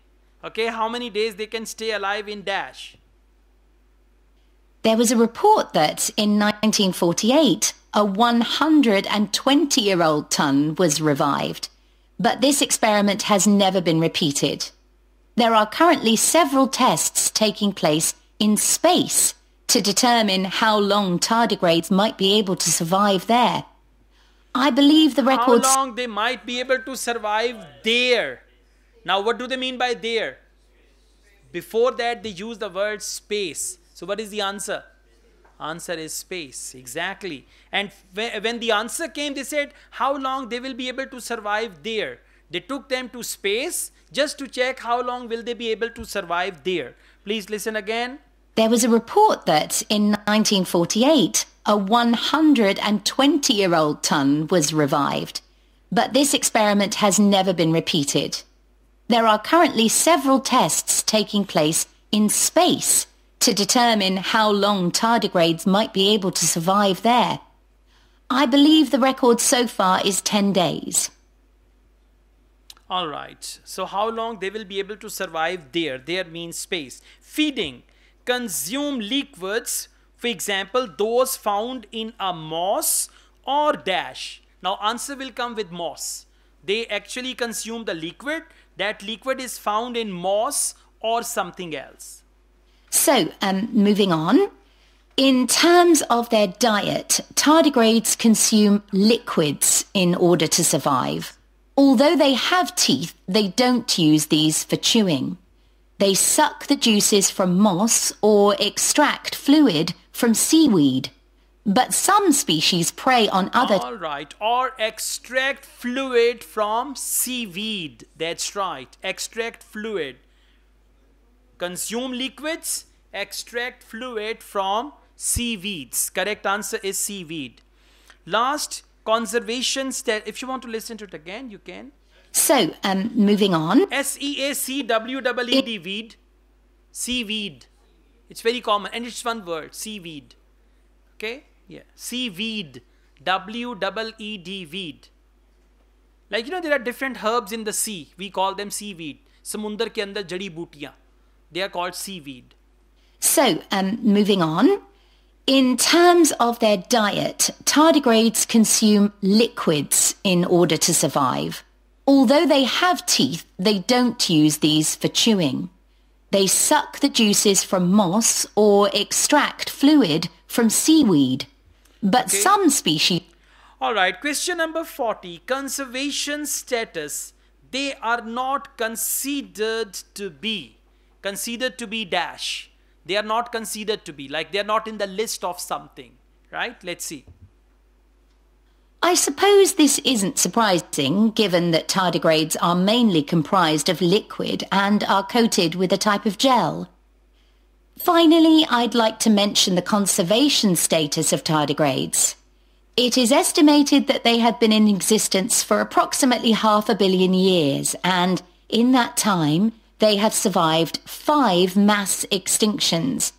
Okay, how many days they can stay alive in dash? There was a report that in 1948, a 120-year-old ton was revived, but this experiment has never been repeated. There are currently several tests taking place in space to determine how long tardigrades might be able to survive there. I believe the records... How long they might be able to survive there. Now, what do they mean by there? Before that, they use the word space. So, what is the answer? Answer is space. Exactly. And when the answer came, they said how long they will be able to survive there. They took them to space just to check how long will they be able to survive there. Please listen again. There was a report that in 1948, a 120-year-old ton was revived, but this experiment has never been repeated. There are currently several tests taking place in space to determine how long tardigrades might be able to survive there. I believe the record so far is 10 days. All right. So how long they will be able to survive there? There means space. Feeding. Consume liquids, for example, those found in a moss or dash. Now, answer will come with moss. They actually consume the liquid. That liquid is found in moss or something else. So, moving on. In terms of their diet, tardigrades consume liquids in order to survive. Although they have teeth, they don't use these for chewing. They suck the juices from moss or extract fluid from seaweed. But some species prey on other... All right. Or extract fluid from seaweed. That's right. Extract fluid. Consume liquids. Extract fluid from seaweeds. Correct answer is seaweed. Last, conservation stat. If you want to listen to it again, you can. So, moving on. SEACWEED, weed. Seaweed. It's very common and it's one word, seaweed. Okay? Yeah. Seaweed. WEED, weed. Like, there are different herbs in the sea. We call them seaweed. Samundar ke andar jadi bootiyan. They are called seaweed. So, moving on. In terms of their diet, tardigrades consume liquids in order to survive. Although they have teeth, they don't use these for chewing. They suck the juices from moss or extract fluid from seaweed. But some species... All right, question number 40. Conservation status. They are not considered to be. Considered to be dash. They are not considered to be. Like they are not in the list of something. Right? Let's see. I suppose this isn't surprising, given that tardigrades are mainly comprised of liquid and are coated with a type of gel. Finally, I'd like to mention the conservation status of tardigrades. It is estimated that they have been in existence for approximately 500 million years, and in that time, they have survived 5 mass extinctions.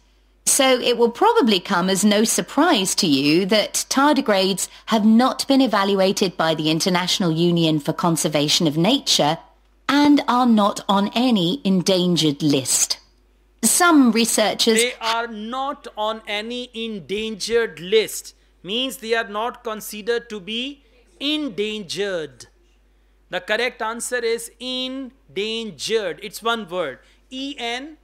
So it will probably come as no surprise to you that tardigrades have not been evaluated by the International Union for Conservation of Nature and are not on any endangered list. Some researchers... They are not on any endangered list. Means they are not considered to be endangered. The correct answer is endangered. It's one word. ENDANGERED.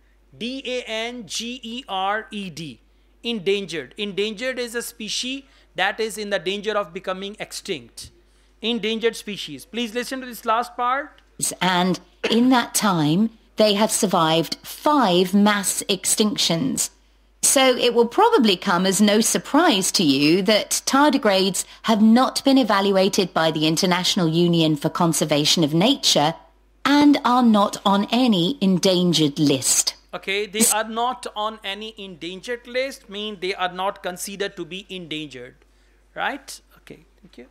Endangered. Endangered is a species that is in the danger of becoming extinct. Endangered species. Please listen to this last part. And in that time, they have survived 5 mass extinctions. So it will probably come as no surprise to you that tardigrades have not been evaluated by the International Union for Conservation of Nature and are not on any endangered list. Okay, they are not on any endangered list, mean they are not considered to be endangered. Right? Okay, thank you.